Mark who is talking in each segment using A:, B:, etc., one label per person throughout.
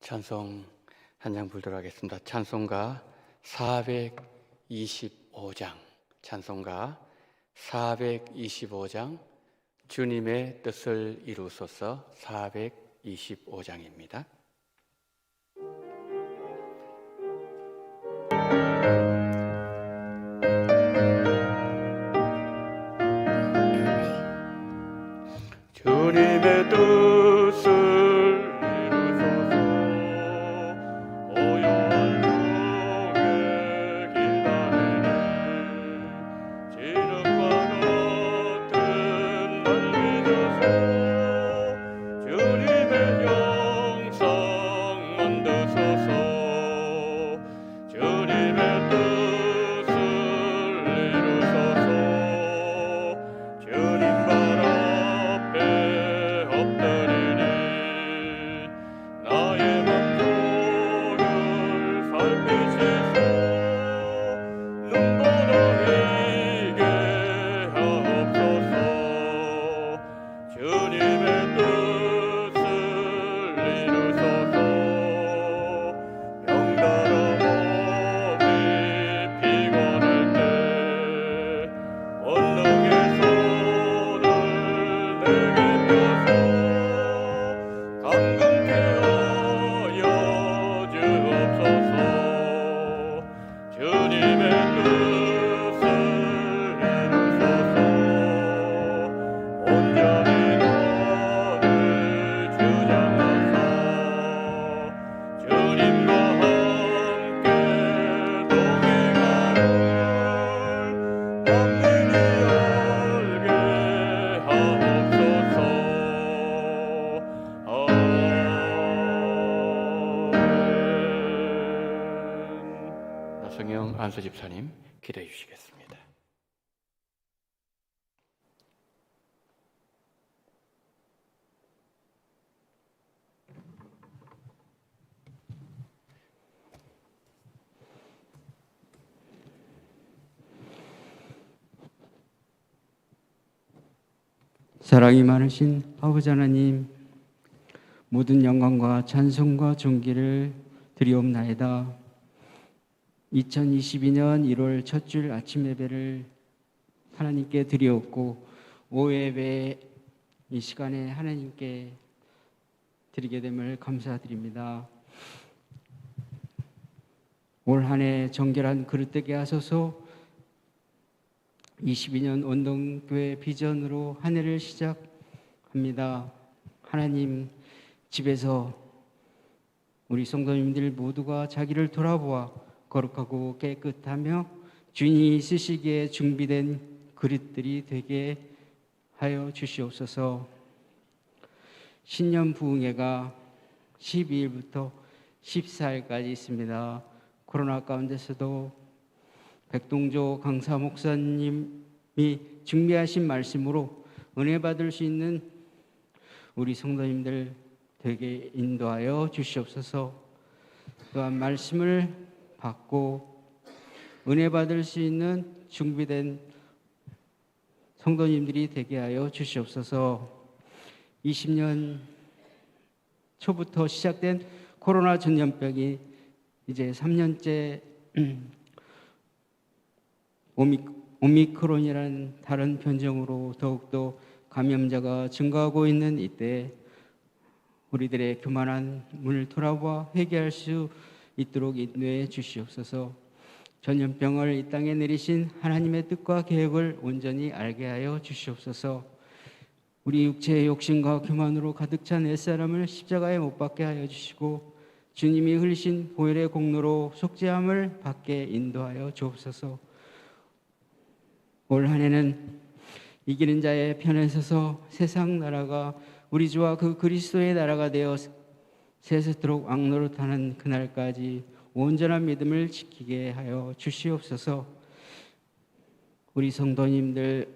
A: 찬송 한 장 불도록 하겠습니다. 찬송가 425장, 찬송가 425장, 주님의 뜻을 이루소서. 425장입니다. 주님의 뜻을 안수 집사님 기도해 주시겠습니다.
B: 사랑이 많으신 아버지 하나님, 모든 영광과 찬송과 존귀를 드리옵나이다. 2022년 1월 첫 주일 아침 예배를 하나님께 드리었고, 오후 예배 이 시간에 하나님께 드리게 됨을 감사드립니다. 올 한 해 정결한 그릇되게 하소서. 22년 온동교회 비전으로 한 해를 시작합니다. 하나님, 집에서 우리 성도님들 모두가 자기를 돌아보아 거룩하고 깨끗하며 주인이 쓰시기에 준비된 그릇들이 되게 하여 주시옵소서. 신년 부흥회가 12일부터 14일까지 있습니다. 코로나 가운데서도 백동조 강사 목사님이 준비하신 말씀으로 은혜 받을 수 있는 우리 성도님들 되게 인도하여 주시옵소서. 또한 말씀을 받고 은혜 받을 수 있는 준비된 성도님들이 되게 하여 주시옵소서. 20년 초부터 시작된 코로나 전염병이 이제 3년째 오미크론이라는 다른 변종으로 더욱더 감염자가 증가하고 있는 이때 우리들의 교만한 문을 돌아보아 회개할 수 있도록 인도해 주시옵소서. 전염병을 이 땅에 내리신 하나님의 뜻과 계획을 온전히 알게 하여 주시옵소서. 우리 육체의 욕심과 교만으로 가득 찬 옛사람을 십자가에 못 박게 하여 주시고, 주님이 흘리신 보혈의 공로로 속죄함을 받게 인도하여 주옵소서. 올 한 해는 이기는 자의 편에 서서 세상 나라가 우리 주와 그 그리스도의 나라가 되어 세세토록 왕노릇하는 그날까지 온전한 믿음을 지키게 하여 주시옵소서. 우리 성도님들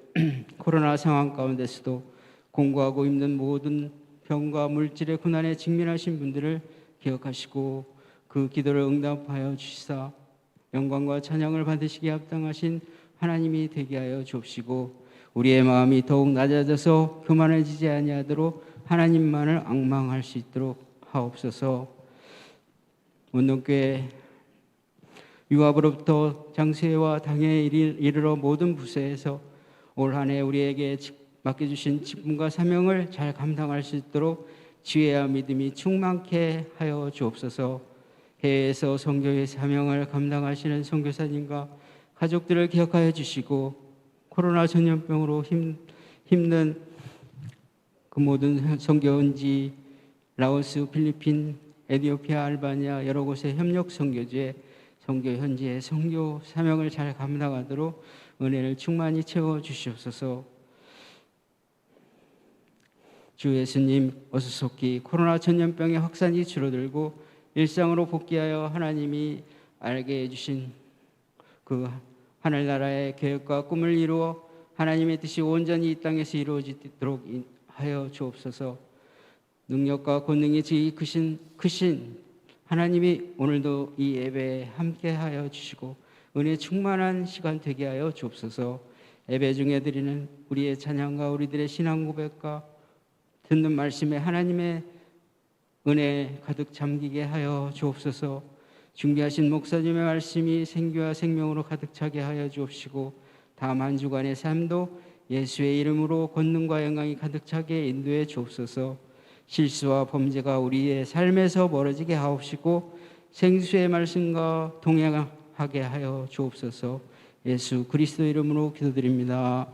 B: 코로나 상황 가운데서도 공고하고 힘든 모든 병과 물질의 고난에 직면하신 분들을 기억하시고 그 기도를 응답하여 주시사 영광과 찬양을 받으시기에 합당하신 하나님이 되게 하여 주옵시고, 우리의 마음이 더욱 낮아져서 교만해지지 아니하도록 하나님만을 앙망할 수 있도록 하옵소서. 운동교회 유압으로부터 장세와 당에 이르러 모든 부서에서 올 한 해 우리에게 맡겨주신 직분과 사명을 잘 감당할 수 있도록 지혜와 믿음이 충만케 하여 주옵소서. 해외에서 선교의 사명을 감당하시는 선교사님과 가족들을 기억하여 주시고 코로나 전염병으로 힘든 그 모든 선교원지 라오스, 필리핀, 에티오피아, 알바니아 여러 곳의 협력 선교지에 선교 현지의 선교 사명을 잘 감당하도록 은혜를 충만히 채워 주시옵소서. 주 예수님 어서 속히 코로나 전염병의 확산이 줄어들고 일상으로 복귀하여 하나님이 알게 해주신 그 하늘나라의 계획과 꿈을 이루어 하나님의 뜻이 온전히 이 땅에서 이루어지도록 하여 주옵소서. 능력과 권능이 지극히 크신 하나님이 오늘도 이 예배에 함께하여 주시고 은혜 충만한 시간 되게 하여 주옵소서. 예배 중에 드리는 우리의 찬양과 우리들의 신앙 고백과 듣는 말씀에 하나님의 은혜 가득 잠기게 하여 주옵소서. 준비하신 목사님의 말씀이 생기와 생명으로 가득 차게 하여 주옵시고 다음 한 주간의 삶도 예수의 이름으로 권능과 영광이 가득 차게 인도해 주옵소서. 실수와 범죄가 우리의 삶에서 멀어지게 하옵시고 생수의 말씀과 동행하게 하여 주옵소서. 예수 그리스도 이름으로 기도드립니다.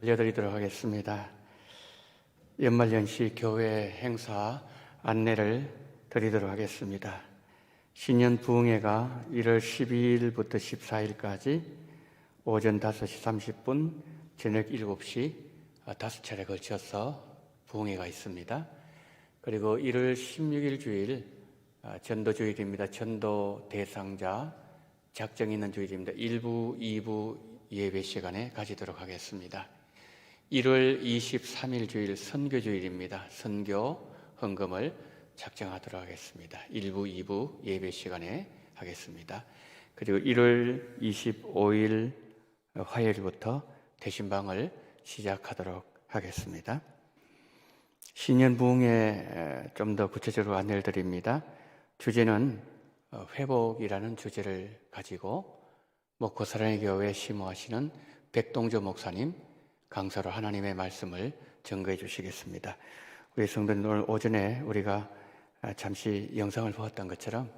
A: 알려드리도록 하겠습니다. 연말연시 교회 행사 안내를 드리도록 하겠습니다. 신년 부흥회가 1월 12일부터 14일까지 오전 5시 30분, 저녁 7시 5차례 걸쳐서 부흥회가 있습니다. 그리고 1월 16일 주일 전도 주일입니다. 전도 대상자 작정 있는 주일입니다. 1부, 2부 예배 시간에 가지도록 하겠습니다. 1월 23일 주일 선교주일입니다. 선교 헌금을 작정하도록 하겠습니다. 1부, 2부 예배 시간에 하겠습니다. 그리고 1월 25일 화요일부터 대신방을 시작하도록 하겠습니다. 신년 부흥에 좀 더 구체적으로 안내를 드립니다. 주제는 회복이라는 주제를 가지고 목포 사랑의 교회에 심호하시는 백동조 목사님 강사로 하나님의 말씀을 증거해 주시겠습니다. 우리 성도들 오늘 오전에 우리가 잠시 영상을 보았던 것처럼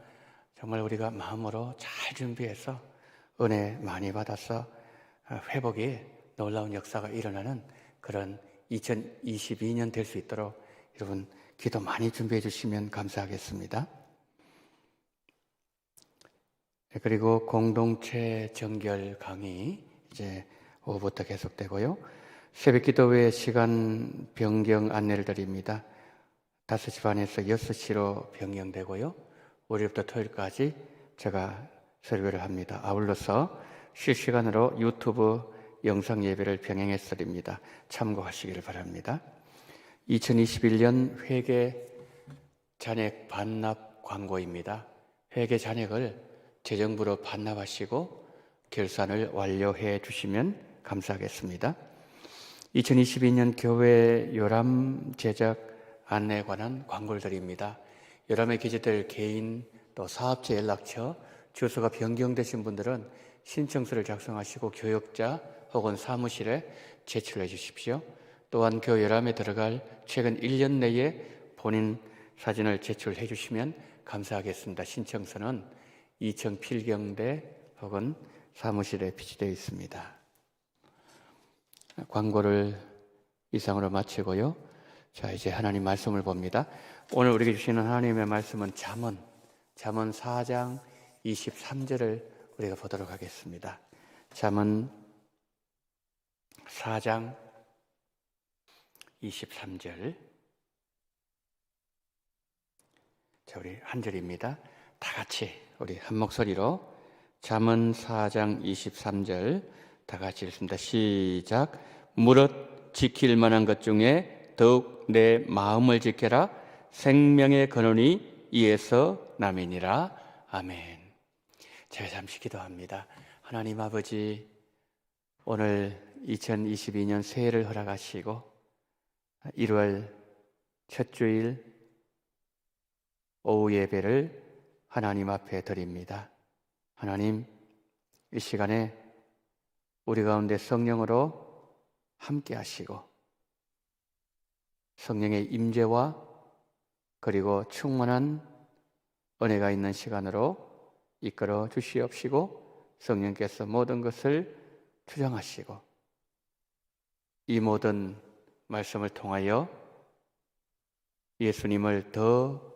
A: 정말 우리가 마음으로 잘 준비해서 은혜 많이 받아서 회복이 놀라운 역사가 일어나는 그런 2022년 될 수 있도록 여러분 기도 많이 준비해 주시면 감사하겠습니다. 그리고 공동체 정결 강의 이제 오후부터 계속되고요. 새벽 기도 외 시간 변경 안내를 드립니다. 5시 반에서 6시로 변경되고요. 월요일부터 토요일까지 제가 설교를 합니다. 아울러서 실시간으로 유튜브 영상 예배를 병행해서 드립니다. 참고하시기를 바랍니다. 2021년 회계 잔액 반납 광고입니다. 회계 잔액을 재정부로 반납하시고 결산을 완료해 주시면 감사하겠습니다. 2022년 교회 요람 제작 안내에 관한 광고를 드립니다. 요람에 기재될 개인 또 사업체 연락처 주소가 변경되신 분들은 신청서를 작성하시고 교역자 혹은 사무실에 제출해 주십시오. 또한 교회 요람에 들어갈 최근 1년 내에 본인 사진을 제출해 주시면 감사하겠습니다. 신청서는 2층 필경대 혹은 사무실에 비치되어 있습니다. 광고를 이상으로 마치고요. 자, 이제 하나님 말씀을 봅니다. 오늘 우리에게 주시는 하나님의 말씀은 잠언 4장 23절을 우리가 보도록 하겠습니다. 잠언 4장 23절. 자, 우리 한 절입니다. 다 같이 우리 한 목소리로 잠언 4장 23절 다 같이 읽습니다. 시작. 무릇 지킬 만한 것 중에 더욱 내 마음을 지켜라. 생명의 근원이 이에서 남이니라. 아멘. 제가 잠시 기도합니다. 하나님 아버지, 오늘 2022년 새해를 허락하시고 1월 첫 주일 오후 예배를 하나님 앞에 드립니다. 하나님, 이 시간에 우리 가운데 성령으로 함께 하시고 성령의 임재와 그리고 충만한 은혜가 있는 시간으로 이끌어 주시옵시고 성령께서 모든 것을 주장하시고 이 모든 말씀을 통하여 예수님을 더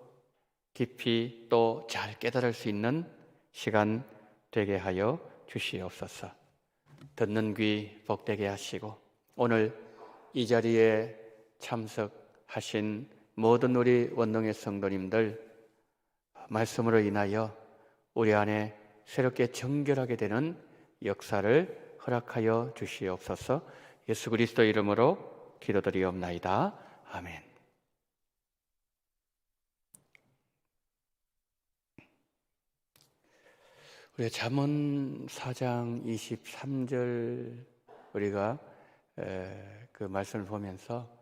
A: 깊이 또 잘 깨달을 수 있는 시간 되게 하여 주시옵소서. 듣는 귀 복되게 하시고 오늘 이 자리에 참석하신 모든 우리 원동의 성도님들 말씀으로 인하여 우리 안에 새롭게 정결하게 되는 역사를 허락하여 주시옵소서. 예수 그리스도 이름으로 기도드리옵나이다. 아멘. 우리 잠언 4장 23절 우리가 그 말씀을 보면서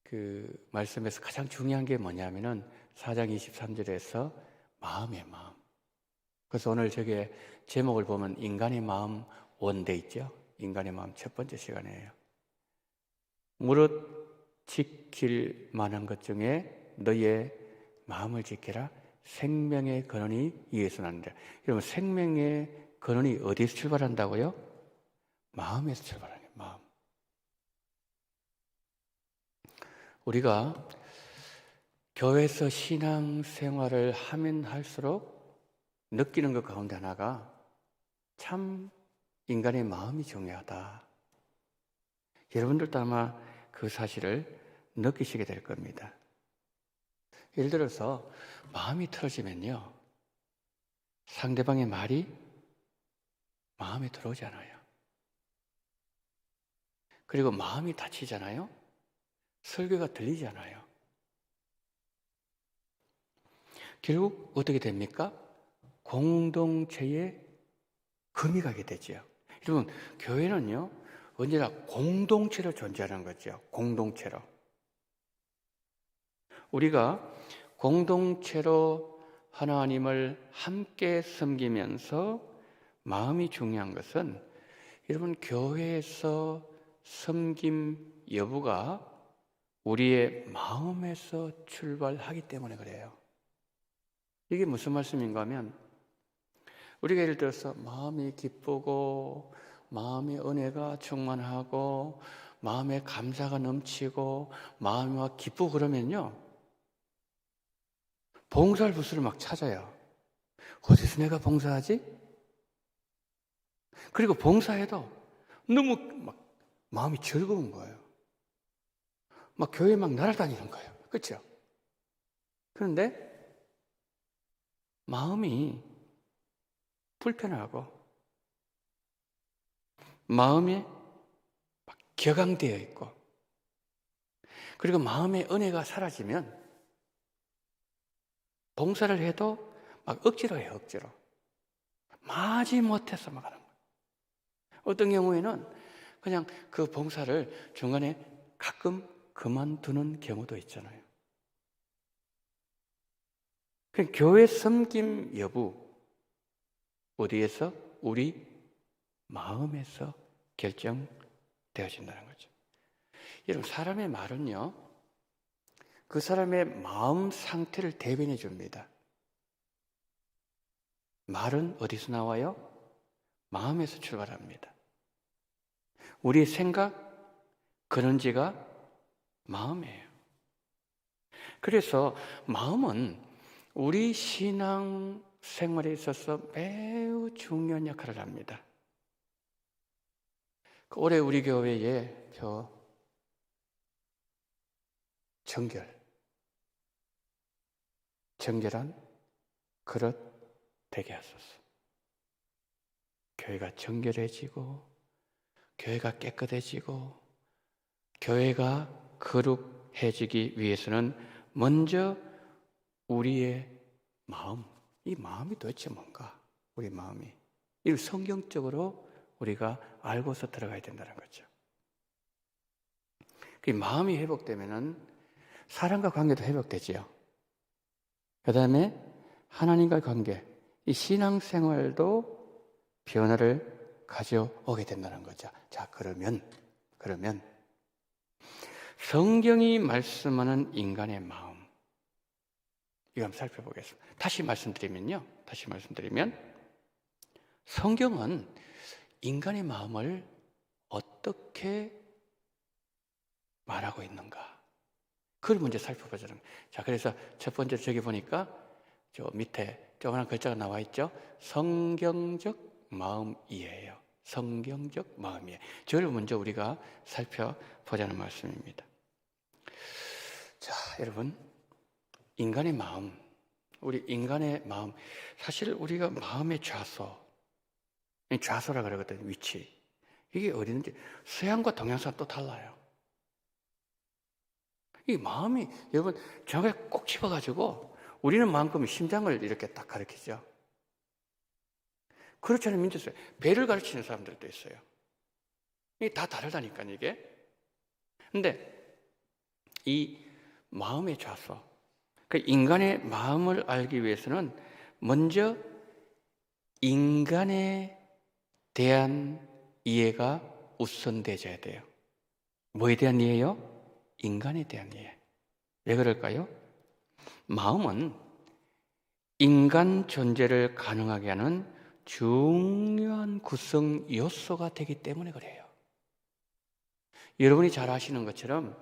A: 그 말씀에서 가장 중요한 게 뭐냐면은 4장 23절에서 마음의 마음. 그래서 오늘 저게 제목을 보면 인간의 마음 원돼 있죠. 인간의 마음 첫 번째 시간이에요. 무릇 지킬 만한 것 중에 너의 마음을 지켜라. 생명의 근원이 이에서 나는데, 여러분 생명의 근원이 어디에서 출발한다고요? 마음에서 출발하는 거예요. 마음. 우리가 교회에서 신앙생활을 하면 할수록 느끼는 것 가운데 하나가 참 인간의 마음이 중요하다. 여러분들도 아마 그 사실을 느끼시게 될 겁니다. 예를 들어서 마음이 틀어지면요, 상대방의 말이 마음에 들어오지 않아요. 그리고 마음이 다치잖아요. 설교가 들리지 않아요. 결국 어떻게 됩니까? 공동체에 금이 가게 되죠. 여러분, 교회는요 언제나 공동체로 존재하는 거죠. 공동체로. 우리가 공동체로 하나님을 함께 섬기면서 마음이 중요한 것은, 여러분 교회에서 섬김 여부가 우리의 마음에서 출발하기 때문에 그래요. 이게 무슨 말씀인가 하면, 우리가 예를 들어서 마음이 기쁘고 마음의 은혜가 충만하고 마음에 감사가 넘치고 마음이 막 기쁘고 그러면요, 봉사할 부스를 막 찾아요. 어디서 내가 봉사하지? 그리고 봉사해도 너무 막 마음이 즐거운 거예요. 막 교회 막 날아다니는 거예요. 그렇죠? 그런데 마음이 불편하고 마음이 막 격앙되어 있고, 그리고 마음의 은혜가 사라지면 봉사를 해도 막 억지로 해요. 억지로. 마지 못해서 막 하는 거예요. 어떤 경우에는 그냥 그 봉사를 중간에 가끔 그만두는 경우도 있잖아요. 그 교회 섬김 여부 어디에서? 우리 마음에서 결정되어진다는 거죠. 여러분, 사람의 말은요, 그 사람의 마음 상태를 대변해 줍니다. 말은 어디서 나와요? 마음에서 출발합니다. 우리의 생각, 근원지가 마음이에요. 그래서 마음은 우리 신앙 생활에 있어서 매우 중요한 역할을 합니다. 올해 우리 교회에 정결한 그릇 되게 하소서. 교회가 정결해지고 교회가 깨끗해지고 교회가 거룩해지기 위해서는 먼저 우리의 마음, 이 마음이 도대체 뭔가? 우리 마음이. 이걸 성경적으로 우리가 알고서 들어가야 된다는 거죠. 그 마음이 회복되면은 사람과 관계도 회복되지요. 그 다음에 하나님과 관계, 이 신앙생활도 변화를 가져오게 된다는 거죠. 자, 그러면 성경이 말씀하는 인간의 마음, 이거 한번 살펴보겠습니다. 다시 말씀드리면 성경은 인간의 마음을 어떻게 말하고 있는가? 그걸 먼저 살펴보자는 거예요. 자, 그래서 첫 번째 저기 보니까 저 밑에 조그마한 글자가 나와 있죠. 성경적 마음 이해예요. 성경적 마음 이해. 저를 먼저 우리가 살펴보자는 말씀입니다. 자, 여러분, 인간의 마음, 우리 인간의 마음, 사실 우리가 마음의 좌소라 그러거든요. 위치. 이게 어디든지 서양과 동양사는 또 달라요. 이 마음이 여러분 정확하게 꼭 집어가지고 우리는 마음껏 심장을 이렇게 딱 가르치죠. 그렇지 않은 민족에 배를 가르치는 사람들도 있어요. 이게 다 다르다니까 이게. 근데 이 마음의 좌소, 그 인간의 마음을 알기 위해서는 먼저 인간에 대한 이해가 우선되어야 돼요. 뭐에 대한 이해요? 인간에 대한 이해. 왜 그럴까요? 마음은 인간 존재를 가능하게 하는 중요한 구성 요소가 되기 때문에 그래요. 여러분이 잘 아시는 것처럼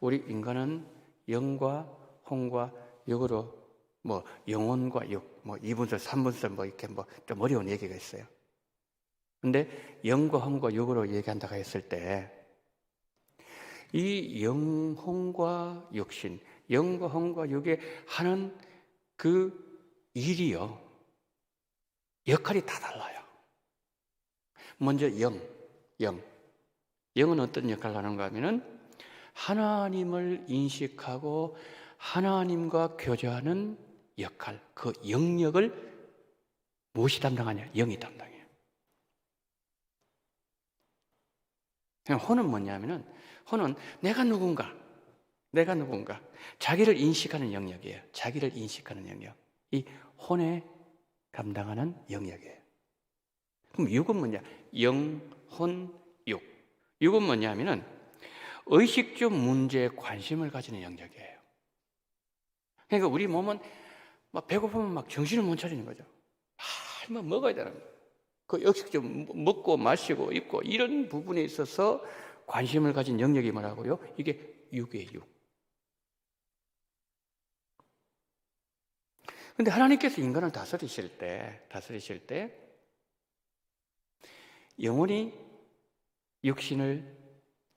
A: 우리 인간은 영과 혼과 육으로 영혼과 육, 2분설, 3분설 이렇게 좀 어려운 얘기가 있어요. 근데 영과 혼과 육으로 얘기한다고 했을 때 이 영혼과 육신, 영과 혼과 육에 하는 그 일이요, 역할이 다 달라요. 먼저 영은 어떤 역할을 하는가 하면은 하나님을 인식하고 하나님과 교제하는 역할, 그 영역을 무엇이 담당하냐? 영이 담당해요. 혼은 뭐냐면은, 혼은 내가 누군가, 자기를 인식하는 영역이에요. 자기를 인식하는 영역. 이 혼에 감당하는 영역이에요. 그럼 육은 뭐냐? 영, 혼, 육. 육은 뭐냐면은 의식적 문제에 관심을 가지는 영역이에요. 그러니까 우리 몸은 막 배고프면 막 정신을 못 차리는 거죠. 막 먹어야 되는 거예요. 그 의식적 먹고 마시고 입고 이런 부분에 있어서 관심을 가진 영역이 뭐라고요? 이게 육이에요, 육. 근데 하나님께서 인간을 다스리실 때 영혼이 육신을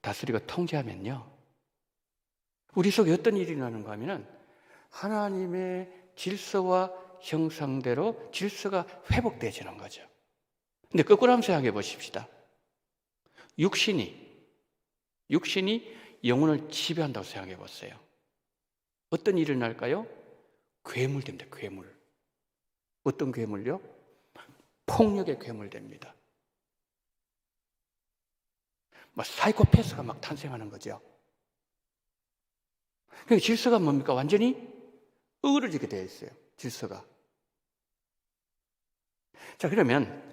A: 다스리고 통제하면요, 우리 속에 어떤 일이 일어나는가 하면은 하나님의 질서와 형상대로 질서가 회복되어지는 거죠. 근데 거꾸로 한번 생각해 보십시다. 육신이 영혼을 지배한다고 생각해 보세요. 어떤 일이 일어날까요? 괴물됩니다. 괴물. 어떤 괴물요? 폭력의 괴물됩니다. 사이코패스가 막 탄생하는 거죠. 그러니까 질서가 뭡니까? 완전히 어그러지게 되어 있어요. 질서가. 자, 그러면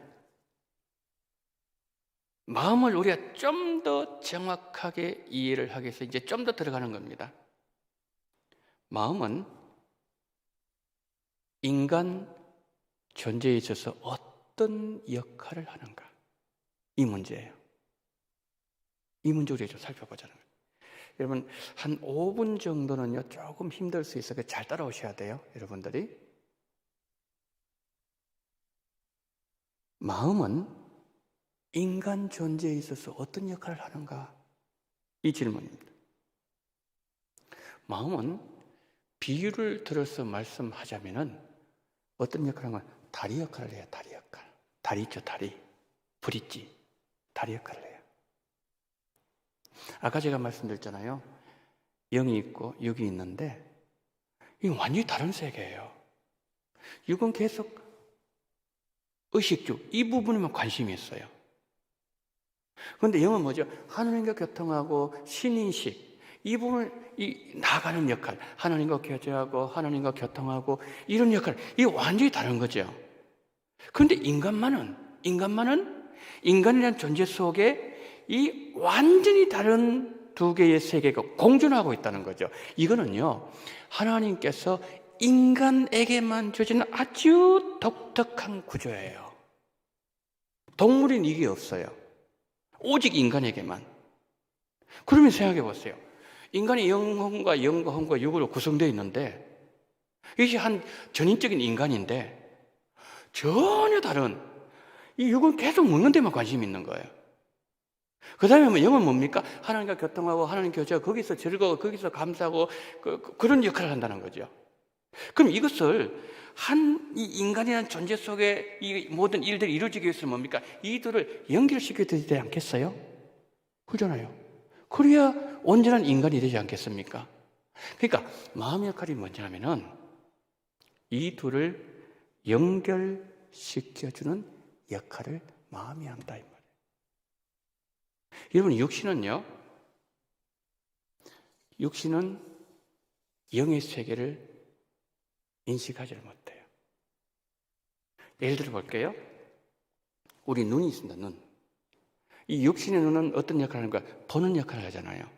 A: 마음을 우리가 좀 더 정확하게 이해를 하기 위해서 이제 좀 더 들어가는 겁니다. 마음은 인간 존재에 있어서 어떤 역할을 하는가? 이 문제예요. 이 문제 우리가 좀 살펴보자는 거예요. 여러분, 한 5분 정도는요, 조금 힘들 수 있어서 잘 따라오셔야 돼요, 여러분들이. 마음은 인간 존재에 있어서 어떤 역할을 하는가? 이 질문입니다. 마음은 비유를 들어서 말씀하자면은 어떤 역할을 하는 거야? 다리 역할을 해요, 다리 역할. 다리 있죠, 다리. 불 있지? 다리 역할을 해요. 아까 제가 말씀드렸잖아요. 영이 있고 육이 있는데 이건 완전히 다른 세계예요. 육은 계속 의식주, 이 부분에만 관심이 있어요. 그런데 영은 뭐죠? 하나님과 교통하고 신인식, 이 부분을 나아가는 역할, 하나님과 교제하고 하나님과 교통하고 이런 역할, 이게 완전히 다른 거죠. 그런데 인간만은 인간이라는 존재 속에 이 완전히 다른 두 개의 세계가 공존하고 있다는 거죠. 이거는요, 하나님께서 인간에게만 주시는 아주 독특한 구조예요. 동물인 이게 없어요. 오직 인간에게만. 그러면 생각해 보세요. 인간이 영혼과 육으로 구성되어 있는데 이것이 한 전인적인 인간인데 전혀 다른 이 육은 계속 먹는 데만 관심이 있는 거예요. 그 다음에 영은 뭡니까? 하나님과 교통하고 하나님 교제하고 거기서 즐거워 거기서 감사하고 그런 역할을 한다는 거죠. 그럼 이것을 이 인간이라는 존재 속에 이 모든 일들이 이루어지기 위해서 뭡니까? 이들을 연결시켜야 되지 않겠어요? 그러잖아요. 그래야 온전한 인간이 되지 않겠습니까? 그러니까 마음의 역할이 뭐냐면은 이 둘을 연결시켜주는 역할을 마음이 한다 이 말이에요. 여러분, 육신은 영의 세계를 인식하지 못해요. 예를 들어 볼게요. 우리 눈이 있습니다. 눈. 이 육신의 눈은 어떤 역할을 하는가? 보는 역할을 하잖아요.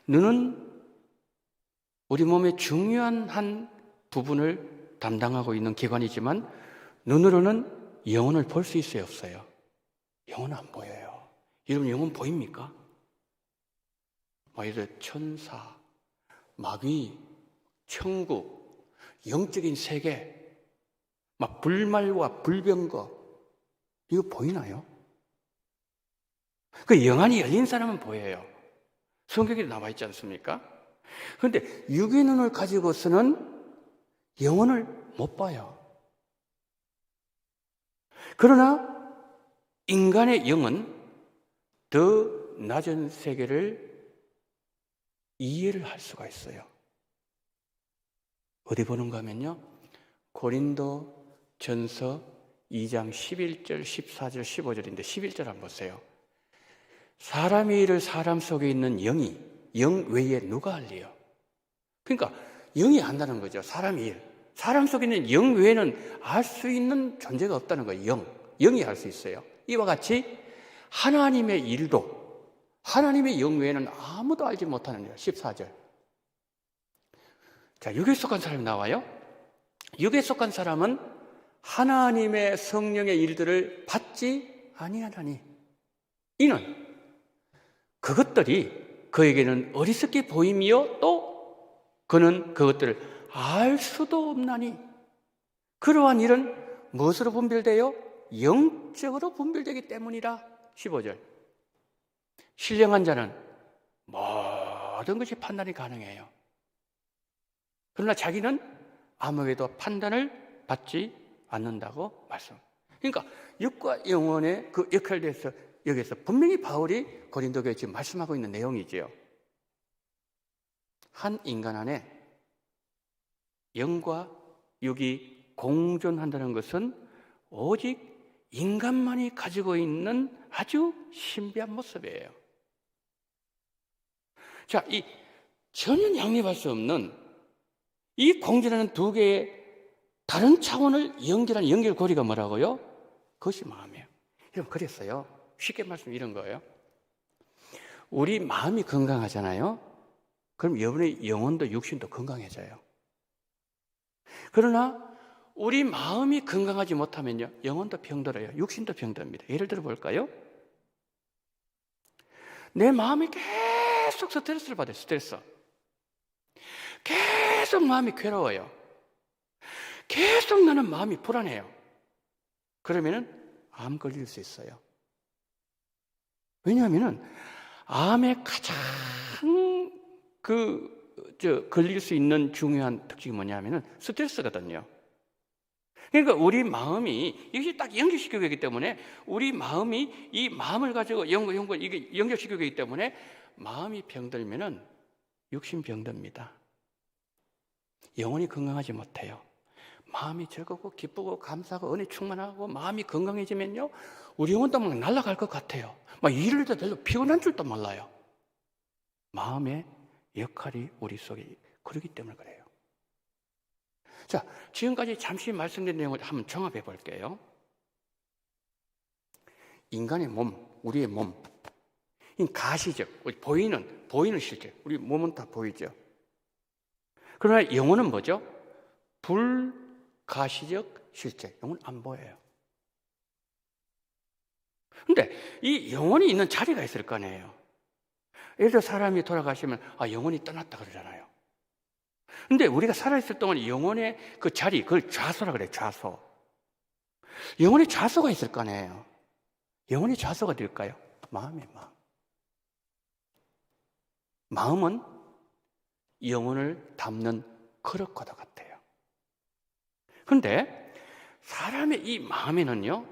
A: 눈은 우리 몸의 중요한 한 부분을 담당하고 있는 기관이지만 눈으로는 영혼을 볼 수 있어요, 없어요? 영혼은 안 보여요. 여러분, 영혼 보입니까? 예를 들어 천사, 마귀, 천국, 영적인 세계, 막 불말과 불병거, 이거 보이나요? 그 영안이 열린 사람은 보여요. 성경에 나와 있지 않습니까? 그런데 육의 눈을 가지고서는 영혼을 못 봐요. 그러나 인간의 영은 더 낮은 세계를 이해를 할 수가 있어요. 어디 보는가 하면요, 고린도 전서 2장 11절, 14절, 15절인데 11절 한번 보세요. 사람의 일을 사람 속에 있는 영이 영 외에 누가 할래요? 그러니까 영이 한다는 거죠. 사람의 일. 사람 속에 있는 영 외에는 알 수 있는 존재가 없다는 거예요. 영이 할 수 있어요. 이와 같이 하나님의 일도 하나님의 영 외에는 아무도 알지 못하는 거예요. 14절. 자, 육에 속한 사람이 나와요. 육에 속한 사람은 하나님의 성령의 일들을 받지 아니하나니 이는 그것들이 그에게는 어리석게 보임이요 또 그는 그것들을 알 수도 없나니 그러한 일은 무엇으로 분별돼요? 영적으로 분별되기 때문이라. 15절. 신령한 자는 모든 것이 판단이 가능해요. 그러나 자기는 아무에도 판단을 받지 않는다고 말씀. 그러니까 육과 영혼의 그 역할에 대해서 여기서 분명히 바울이 고린도교에 지금 말씀하고 있는 내용이지요. 한 인간 안에 영과 육이 공존한다는 것은 오직 인간만이 가지고 있는 아주 신비한 모습이에요. 자, 이 전혀 양립할 수 없는 이 공존하는 두 개의 다른 차원을 연결하는 연결고리가 뭐라고요? 그것이 마음이에요. 여러분, 그랬어요. 쉽게 말씀드리면 이런 거예요. 우리 마음이 건강하잖아요. 그럼 여러분의 영혼도 육신도 건강해져요. 그러나 우리 마음이 건강하지 못하면요, 영혼도 병들어요. 육신도 병듭니다. 예를 들어 볼까요? 내 마음이 계속 스트레스를 받아요. 스트레스. 계속 마음이 괴로워요. 계속 나는 마음이 불안해요. 그러면은 암 걸릴 수 있어요. 왜냐하면은 암에 가장 걸릴 수 있는 중요한 특징이 뭐냐면은 스트레스거든요. 그러니까 우리 마음이 이것이 딱 연결시키고 있기 때문에 우리 마음이 이 마음을 가지고 이게 연결시키고 있기 때문에 마음이 병들면은 육신 병듭니다. 영혼이 건강하지 못해요. 마음이 즐겁고 기쁘고 감사하고 은혜 충만하고 마음이 건강해지면요 우리 영혼도 막 날아갈 것 같아요. 막 일을 해도 별로 피곤한 줄도 몰라요. 마음의 역할이 우리 속에 그러기 때문에 그래요. 자, 지금까지 잠시 말씀드린 내용을 한번 종합해 볼게요. 인간의 몸, 우리의 몸, 이 가시적, 보이는 실제, 우리 몸은 다 보이죠. 그러나 영혼은 뭐죠? 불가시적 실제, 영혼은 안 보여요. 근데 이 영혼이 있는 자리가 있을 거 아니에요. 예를 들어 사람이 돌아가시면 영혼이 떠났다 그러잖아요. 근데 우리가 살아있을 동안 영혼의 그 자리, 그걸 좌소라 그래요. 좌소. 영혼의 좌소가 있을 거 아니에요. 영혼의 좌소가 될까요? 마음이에요. 마음은 영혼을 담는 그릇과도 같아요. 그런데 사람의 이 마음에는요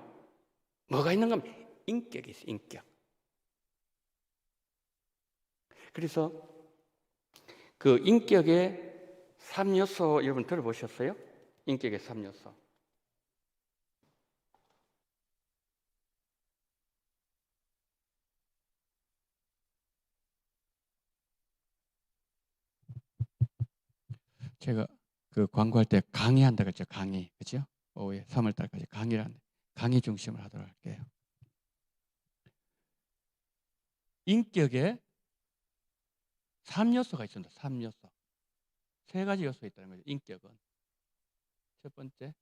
A: 뭐가 있는가 하면 인격이 있어요. 인격. 그래서 그 인격의 3요소 여러분 들어보셨어요? 인격의 3요소. 제가 그 광고할 때 강의한다 그랬죠. 강의. 그죠? 오후에 3월 달까지 강의를 하는데 강의 중심을 하도록 할게요. 인격에 3요소가 있습니다. 3요소. 3가지 요소가 있다는 거죠. 인격은. 첫 번째,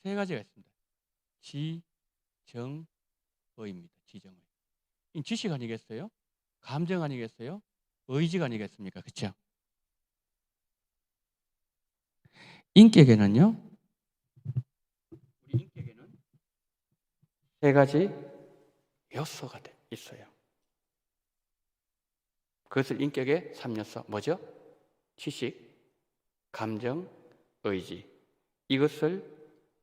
A: 3가지가 있습니다. 지, 정, 의입니다. 지정의. 지식 아니겠어요? 감정 아니겠어요? 의지가 아니겠습니까? 그렇죠? 인격에는요, 우리 인격에는 3가지 요소가 있어요. 그것을 인격의 3요소, 뭐죠? 지식, 감정, 의지. 이것을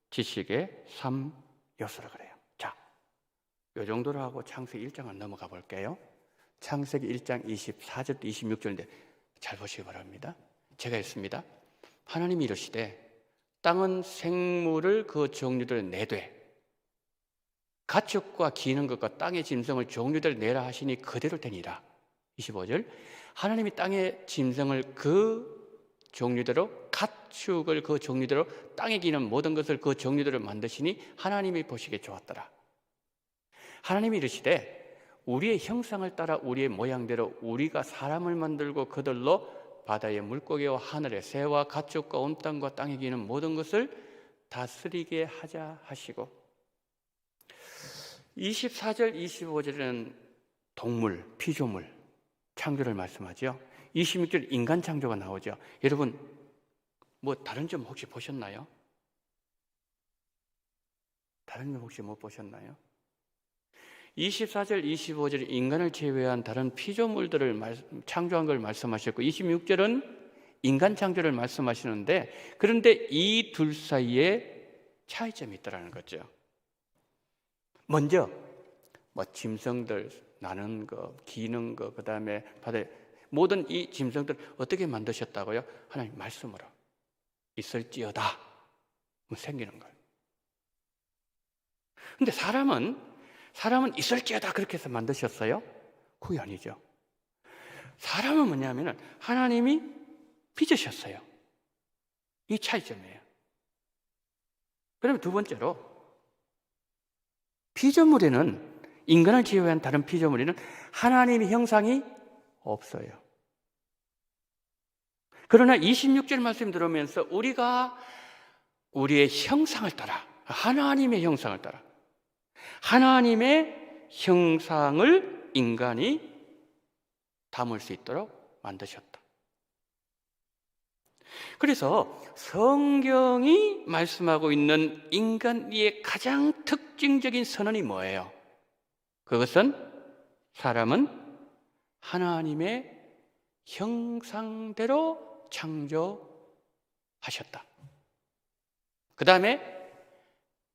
A: 지식의 3요소라 그래요. 자, 이 정도로 하고 창세기 1장을 넘어가 볼게요. 창세기 1장 24절부터 26절인데 잘 보시기 바랍니다. 제가 읽습니다. 하나님이 이르시되 땅은 생물을 그 종류대로 내되 가축과 기는 것과 땅의 짐승을 종류대로 내라 하시니 그대로 되니라. 25절 하나님이 땅의 짐승을 그 종류대로 가축을 그 종류대로 땅에 기는 모든 것을 그 종류대로 만드시니 하나님이 보시기에 좋았더라. 하나님이 이르시되 우리의 형상을 따라 우리의 모양대로 우리가 사람을 만들고 그들로 바다의 물고기와 하늘의 새와 가축과 온 땅과 땅에 기는 모든 것을 다스리게 하자 하시고 24절 25절에는 동물, 피조물 창조를 말씀하죠. 26절 인간 창조가 나오죠. 여러분 뭐 다른 점 혹시 보셨나요? 다른 점 혹시 못 보셨나요? 24절, 25절 인간을 제외한 다른 피조물들을 창조한 걸 말씀하셨고 26절은 인간 창조를 말씀하시는데 그런데 이 둘 사이에 차이점이 있다는 거죠. 먼저 뭐 짐승들 나는 거, 기는 거, 그 다음에 바다에 모든 이 짐승들 어떻게 만드셨다고요? 하나님 말씀으로 있을지어다 생기는 거예요. 근데 사람은 있을지어다 그렇게 해서 만드셨어요? 그게 아니죠. 사람은 뭐냐면 하나님이 빚으셨어요. 이 차이점이에요. 그러면 두 번째로 피조물에는 인간을 제외한 다른 피조물에는 하나님의 형상이 없어요. 그러나 26절 말씀 들으면서 우리가 우리의 형상을 따라 하나님의 형상을 따라 하나님의 형상을 인간이 담을 수 있도록 만드셨다. 그래서 성경이 말씀하고 있는 인간의 가장 특징적인 선언이 뭐예요? 그것은 사람은 하나님의 형상대로 창조하셨다. 그 다음에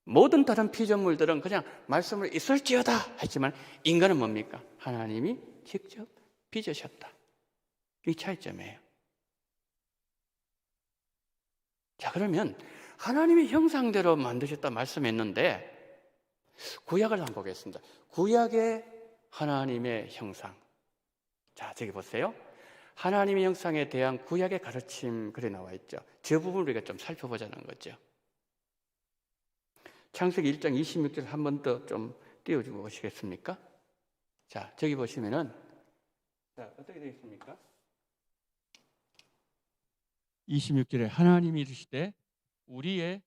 A: 모든 다른 피조물들은 그냥 말씀을 있을지어다 했지만 인간은 뭡니까? 하나님이 직접 빚으셨다. 이 차이점이에요. 자, 그러면 하나님의 형상대로 만드셨다 말씀했는데 구약을 한번 보겠습니다. 구약의 하나님의 형상. 자, 저기 보세요. 하나님의 형상에 대한 구약의 가르침 글에 나와 있죠. 저 부분을 우리가 좀 살펴보자는 거죠. 창세기 1장 26절 한 번 더 좀 띄워주고 보시겠습니까? 자, 저기 보시면은 자, 어떻게 되어 있습니까? 26절에 하나님이 이르시되 우리의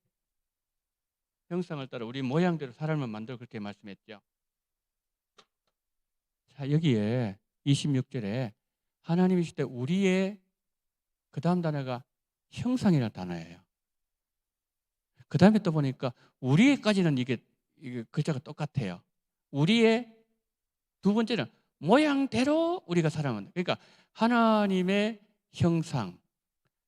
A: 형상을 따라 우리 모양대로 사람을 만들어 그렇게 말씀했죠. 자, 여기에 26절에 하나님이 이르시되 우리의 그 다음 단어가 형상이라는 단어예요. 그 다음에 또 보니까 우리의까지는 이게 글자가 똑같아요. 우리의 두 번째는 모양대로 우리가 사람은, 그러니까 하나님의 형상,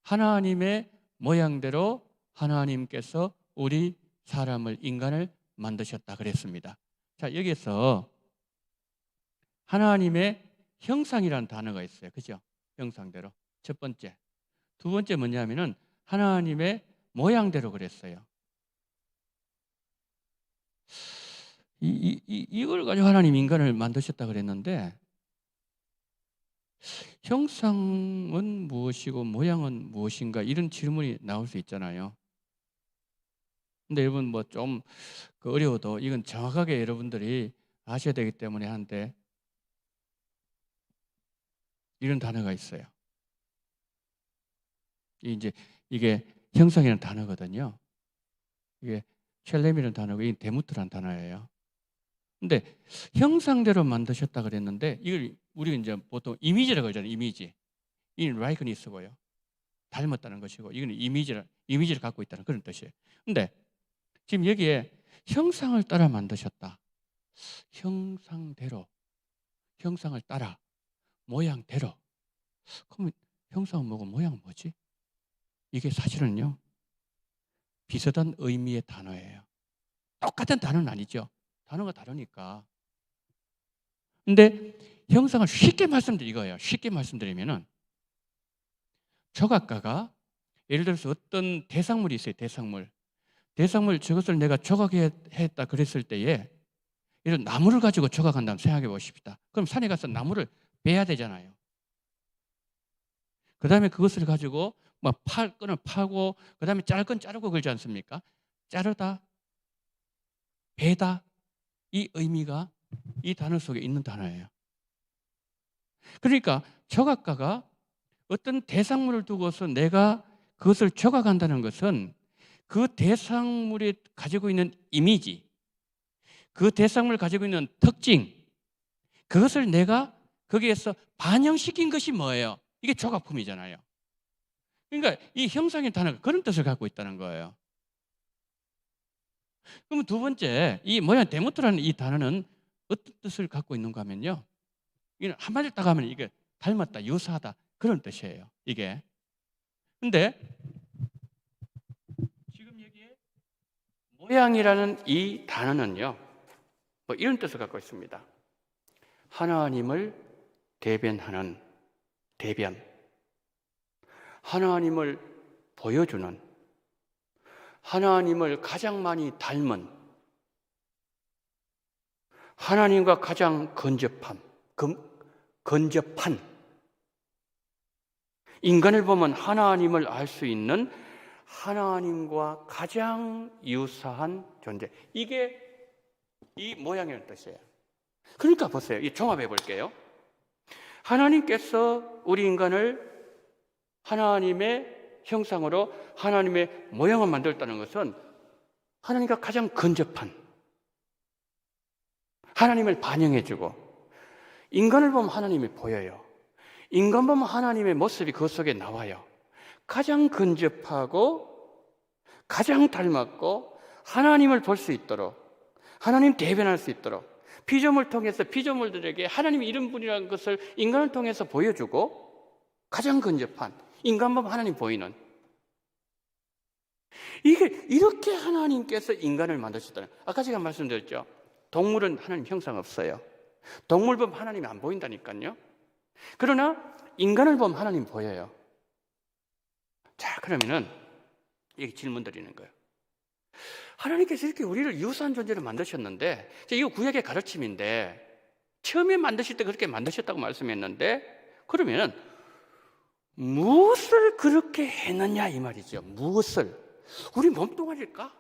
A: 하나님의 모양대로 하나님께서 우리 사람을, 인간을 만드셨다 그랬습니다. 자, 여기에서 하나님의 형상이라는 단어가 있어요. 그죠? 형상대로. 첫 번째. 두 번째 뭐냐면은 하나님의 모양대로 그랬어요. 이걸 가지고 하나님 인간을 만드셨다 그랬는데 형상은 무엇이고 모양은 무엇인가 이런 질문이 나올 수 있잖아요. 근데 여러분 뭐 좀 어려워도 이건 정확하게 여러분들이 아셔야 되기 때문에 하는데 이런 단어가 있어요. 이게 형상이라는 단어거든요. 이게 첼렘이라는 단어고 이 데무트라는 단어예요. 근데 형상대로 만드셨다 그랬는데 이걸 우리가 이제 보통 이미지라고 하잖아요. 이미지. 이 라이크니스고요. 닮았다는 것이고 이거는 이미지를 갖고 있다는 그런 뜻이에요. 근데 지금 여기에 형상을 따라 만드셨다. 형상대로, 형상을 따라, 모양대로. 그러면 형상은 뭐고 모양은 뭐지? 이게 사실은요 비슷한 의미의 단어예요. 똑같은 단어는 아니죠. 단어가 다르니까. 근데 형상을 쉽게 말씀드리고요. 쉽게 말씀드리면은 조각가가 예를 들어서 어떤 대상물이 있어요. 대상물 저것을 내가 조각했다 그랬을 때에 이런 나무를 가지고 조각한다면 생각해 보십시다. 그럼 산에 가서 나무를 베야 되잖아요. 그 다음에 그것을 가지고 막 끈을 파고 그 다음에 자를 건 자르고 그러지 않습니까? 자르다, 베다 이 의미가 이 단어 속에 있는 단어예요. 그러니까 조각가가 어떤 대상물을 두고서 내가 그것을 조각한다는 것은 그 대상물이 가지고 있는 이미지, 그 대상물을 가지고 있는 특징, 그것을 내가 거기에서 반영시킨 것이 뭐예요? 이게 조각품이잖아요. 그러니까 이 형상의 단어가 그런 뜻을 갖고 있다는 거예요. 그러면 두 번째, 이 모양 데모트라는 이 단어는 어떤 뜻을 갖고 있는가 하면요. 이게 한마디로 딱 하면 이게 닮았다, 유사하다 그런 뜻이에요. 이게. 근데 지금 여기에 모양이라는 이 단어는요. 뭐 이런 뜻을 갖고 있습니다. 하나님을 대변하는 대변. 하나님을 보여주는, 하나님을 가장 많이 닮은, 하나님과 가장 근접한, 인간을 보면 하나님을 알 수 있는 하나님과 가장 유사한 존재. 이게 이 모양이라는 뜻이에요. 그러니까 보세요. 이 종합해 볼게요. 하나님께서 우리 인간을 하나님의 형상으로 하나님의 모양을 만들었다는 것은 하나님과 가장 근접한, 하나님을 반영해주고, 인간을 보면 하나님이 보여요. 인간 보면 하나님의 모습이 그 속에 나와요. 가장 근접하고 가장 닮았고 하나님을 볼 수 있도록, 하나님 대변할 수 있도록 피조물 통해서 피조물들에게 하나님이 이런 분이라는 것을 인간을 통해서 보여주고, 가장 근접한, 인간 보면 하나님 보이는, 이게 이렇게 하나님께서 인간을 만드셨다는, 아까 제가 말씀드렸죠. 동물은 하나님 형상 없어요. 동물 보면 하나님이 안 보인다니까요. 그러나 인간을 보면 하나님 보여요. 자, 그러면은 이게 질문 드리는 거예요. 하나님께서 이렇게 우리를 유사한 존재로 만드셨는데, 이거 구약의 가르침인데, 처음에 만드실 때 그렇게 만드셨다고 말씀했는데, 그러면 무엇을 그렇게 했느냐 이 말이죠. 무엇을? 우리 몸뚱아리일까?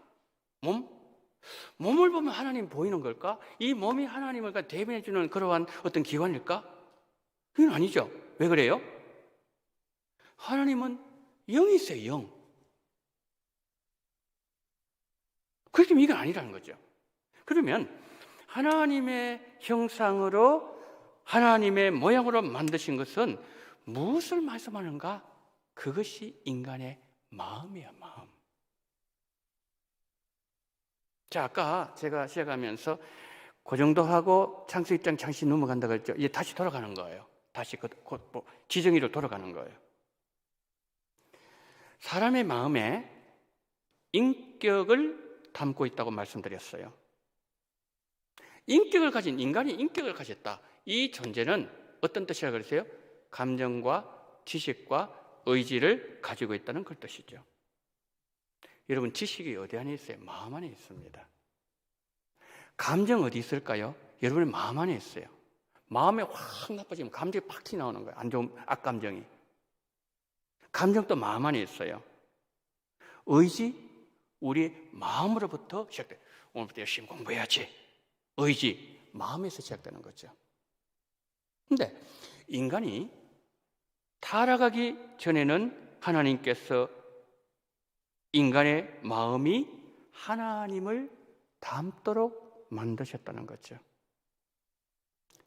A: 몸을 보면 하나님 보이는 걸까? 이 몸이 하나님을 대변해 주는 그러한 어떤 기관일까? 그건 아니죠. 왜 그래요? 하나님은 영이세요, 영. 그렇기 때문에 이건 아니라는 거죠. 그러면 하나님의 형상으로, 하나님의 모양으로 만드신 것은 무엇을 말씀하는가? 그것이 인간의 마음이야, 마음. 자, 아까 제가 시작하면서 그 정도 하고 창세기 1장 잠시 넘어간다고 했죠. 이제 다시 돌아가는 거예요. 다시 지정의로 돌아가는 거예요. 사람의 마음에 인격을 담고 있다고 말씀드렸어요. 인격을 가진 인간이 인격을 가졌다. 이 존재는 어떤 뜻이라고 그랬어요? 감정과 지식과 의지를 가지고 있다는 그 뜻이죠. 여러분, 지식이 어디 안에 있어요? 마음 안에 있습니다. 감정 어디 있을까요? 여러분의 마음 안에 있어요. 마음에 확 나빠지면 감정이 팍 튀어나오는 거예요. 안 좋은 악감정이. 감정도 마음 안에 있어요. 의지, 우리 마음으로부터 시작돼요. 오늘부터 열심히 공부해야지. 의지, 마음에서 시작되는 거죠. 근데 인간이 타락하기 전에는 하나님께서 인간의 마음이 하나님을 닮도록 만드셨다는 거죠.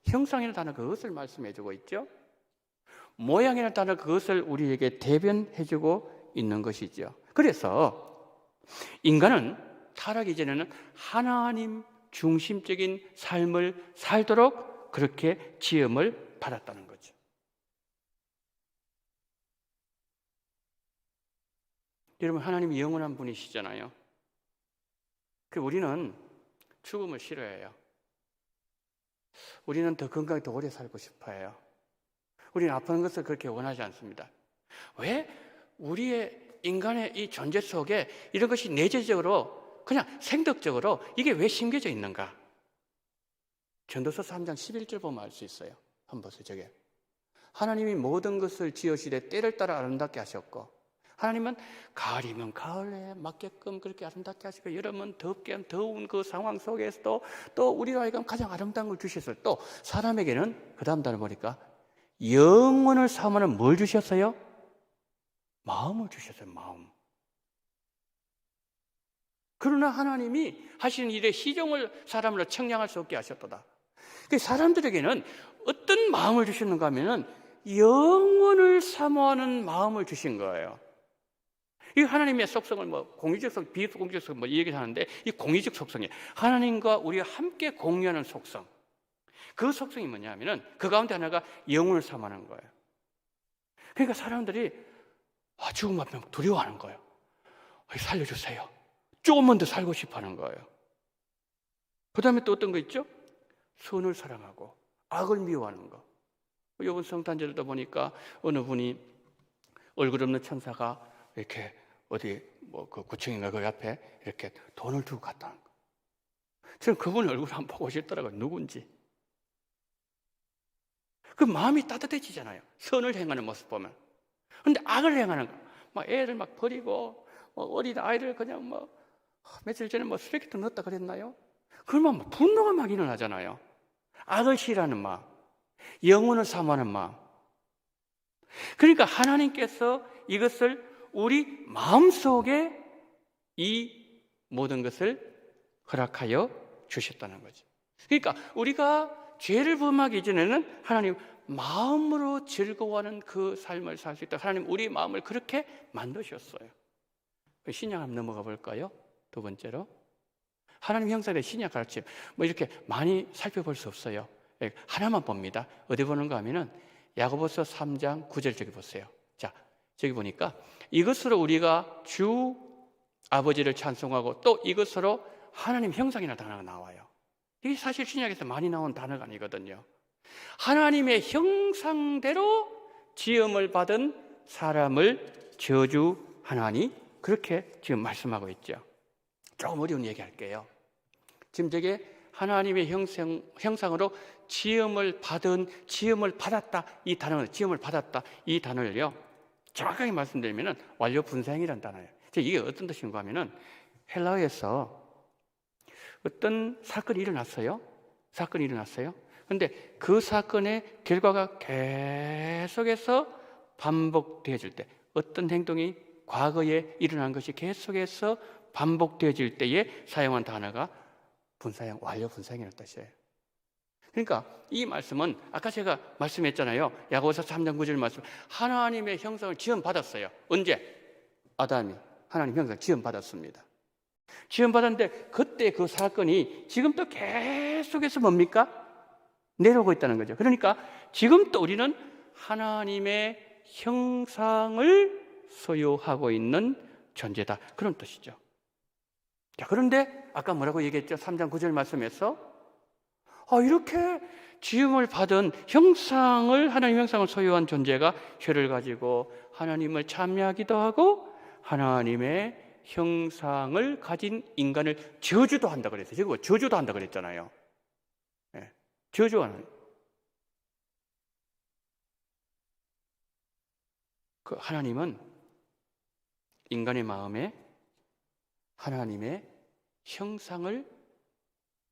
A: 형상이라는 단어 그것을 말씀해 주고 있죠. 모양이라는 단어 그것을 우리에게 대변해 주고 있는 것이죠. 그래서 인간은 타락 이전에는 하나님 중심적인 삶을 살도록 그렇게 지음을 받았다는 거죠. 여러분, 하나님이 영원한 분이시잖아요. 우리는 죽음을 싫어해요. 우리는 더 건강하게 더 오래 살고 싶어해요. 우리는 아픈 것을 그렇게 원하지 않습니다. 왜? 우리의 인간의 이 존재 속에 이런 것이 내재적으로, 그냥 생덕적으로 이게 왜 심겨져 있는가? 전도서 3장 11절 보면 알 수 있어요. 한번 보세요. 저게 하나님이 모든 것을 지으시되 때를 따라 아름답게 하셨고, 하나님은 가을이면 가을에 맞게끔 그렇게 아름답게 하시고, 여름은 덥게 더운 그 상황 속에서도 또 우리로 하여금 가장 아름다운 걸 주셨어요. 또 사람에게는 그 다음 단어 보니까 영혼을 삼으는 뭘 주셨어요? 마음을 주셨어요. 마음. 그러나 하나님이 하시는 일에 희종을 사람으로 청량할 수 없게 하셨도다. 사람들에게는 어떤 마음을 주셨는가 하면은 영혼을 사모하는 마음을 주신 거예요. 이 하나님의 속성을 공유적 속, 비공유적 속 이 얘기를 하는데, 이 공유적 속성이 하나님과 우리가 함께 공유하는 속성. 그 속성이 뭐냐 하면은 그 가운데 하나가 영혼을 사모하는 거예요. 그러니까 사람들이 죽음 앞에 두려워하는 거예요. 살려주세요. 조금만 더 살고 싶어 하는 거예요. 그 다음에 또 어떤 거 있죠? 선을 사랑하고 악을 미워하는 거. 이번 성탄절에도 보니까 어느 분이 얼굴 없는 천사가 이렇게 어디 그 구청인가 그 앞에 이렇게 돈을 두고 갔다는 거. 저는 그분 얼굴 한번 보고 싶더라고요. 누군지. 그 마음이 따뜻해지잖아요. 선을 행하는 모습 보면. 근데 악을 행하는 거, 막 애를 막 버리고 어린 아이를 그냥 며칠 전에 쓰레기통 넣었다 그랬나요? 그러면 분노가 막 일어나잖아요. 악을 싫어하는 마음, 영혼을 사모하는 마음. 그러니까 하나님께서 이것을 우리 마음속에 이 모든 것을 허락하여 주셨다는 거죠. 그러니까 우리가 죄를 범하기 전에는 하나님 마음으로 즐거워하는 그 삶을 살 수 있다. 하나님 우리 마음을 그렇게 만드셨어요. 신약 한번 넘어가 볼까요? 두 번째로 하나님 형상의 신약 가르침 이렇게 많이 살펴볼 수 없어요. 하나만 봅니다. 어디 보는가 하면은 야고보서 3장 9절 저기 보세요. 자, 저기 보니까 이것으로 우리가 주 아버지를 찬송하고 또 이것으로 하나님 형상이라는 단어가 나와요. 이게 사실 신약에서 많이 나온 단어가 아니거든요. 하나님의 형상대로 지음을 받은 사람을 저주하나니, 그렇게 지금 말씀하고 있죠. 조금 어려운 얘기 할게요. 지금 저게 하나님의 형상으로 지음을 받았다, 이 단어는 지음을 받았다, 이 단어를요, 정확하게 말씀드리면 완료 분사형이라는 단어예요. 이게 어떤 뜻인가 하면은 헬라어에서 어떤 사건이 일어났어요. 그런데 그 사건의 결과가 계속해서 반복되어질 때, 어떤 행동이 과거에 일어난 것이 계속해서 반복되어질 때에 사용한 단어가 분사형, 완료 분사형이라는 뜻이에요. 그러니까 이 말씀은 아까 제가 말씀했잖아요. 야고보서 3장 9절 말씀, 하나님의 형상을 지음받았어요. 언제? 아담이 하나님 형상을 지음받았습니다. 지음받았는데 그때 그 사건이 지금 또 계속해서 뭡니까? 내려오고 있다는 거죠. 그러니까 지금 또 우리는 하나님의 형상을 소유하고 있는 존재다, 그런 뜻이죠. 자, 그런데 아까 뭐라고 얘기했죠? 3장 9절 말씀에서 이렇게 지음을 받은 하나님 형상을 소유한 존재가 혀를 가지고 하나님을 찬미하기도 하고 하나님의 형상을 가진 인간을 저주도 한다 그랬어요. 지금 저주도 한다 그랬잖아요. 네, 저주하는. 그 하나님은 인간의 마음에 하나님의 형상을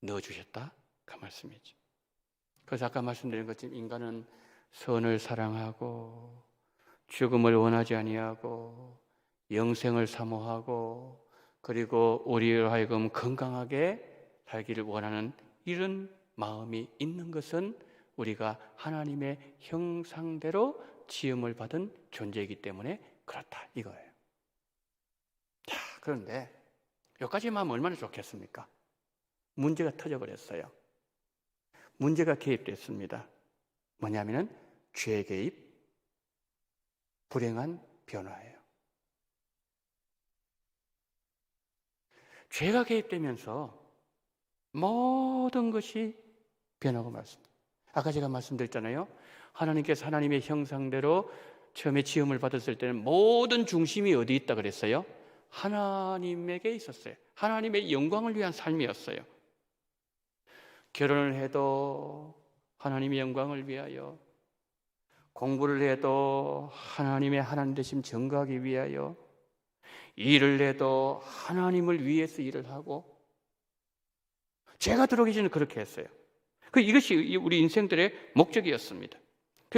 A: 넣어주셨다, 그 말씀이죠. 그래서 아까 말씀드린 것처럼 인간은 선을 사랑하고 죽음을 원하지 아니하고 영생을 사모하고 그리고 우리를 하여금 건강하게 살기를 원하는 이런 마음이 있는 것은 우리가 하나님의 형상대로 지음을 받은 존재이기 때문에 그렇다, 이거예요. 자, 그런데 여기까지만 하면 얼마나 좋겠습니까? 문제가 터져버렸어요. 문제가 개입됐습니다. 뭐냐면은 죄 개입, 불행한 변화예요. 죄가 개입되면서 모든 것이 변하고 말습니다. 아까 제가 말씀드렸잖아요. 하나님께서 하나님의 형상대로 처음에 지음을 받았을 때는 모든 중심이 어디 있다 그랬어요? 하나님에게 있었어요. 하나님의 영광을 위한 삶이었어요. 결혼을 해도 하나님의 영광을 위하여, 공부를 해도 하나님의 하나님 되심 증거하기 위하여, 일을 해도 하나님을 위해서 일을 하고, 죄가 들어오기 전에 그렇게 했어요. 이것이 우리 인생들의 목적이었습니다.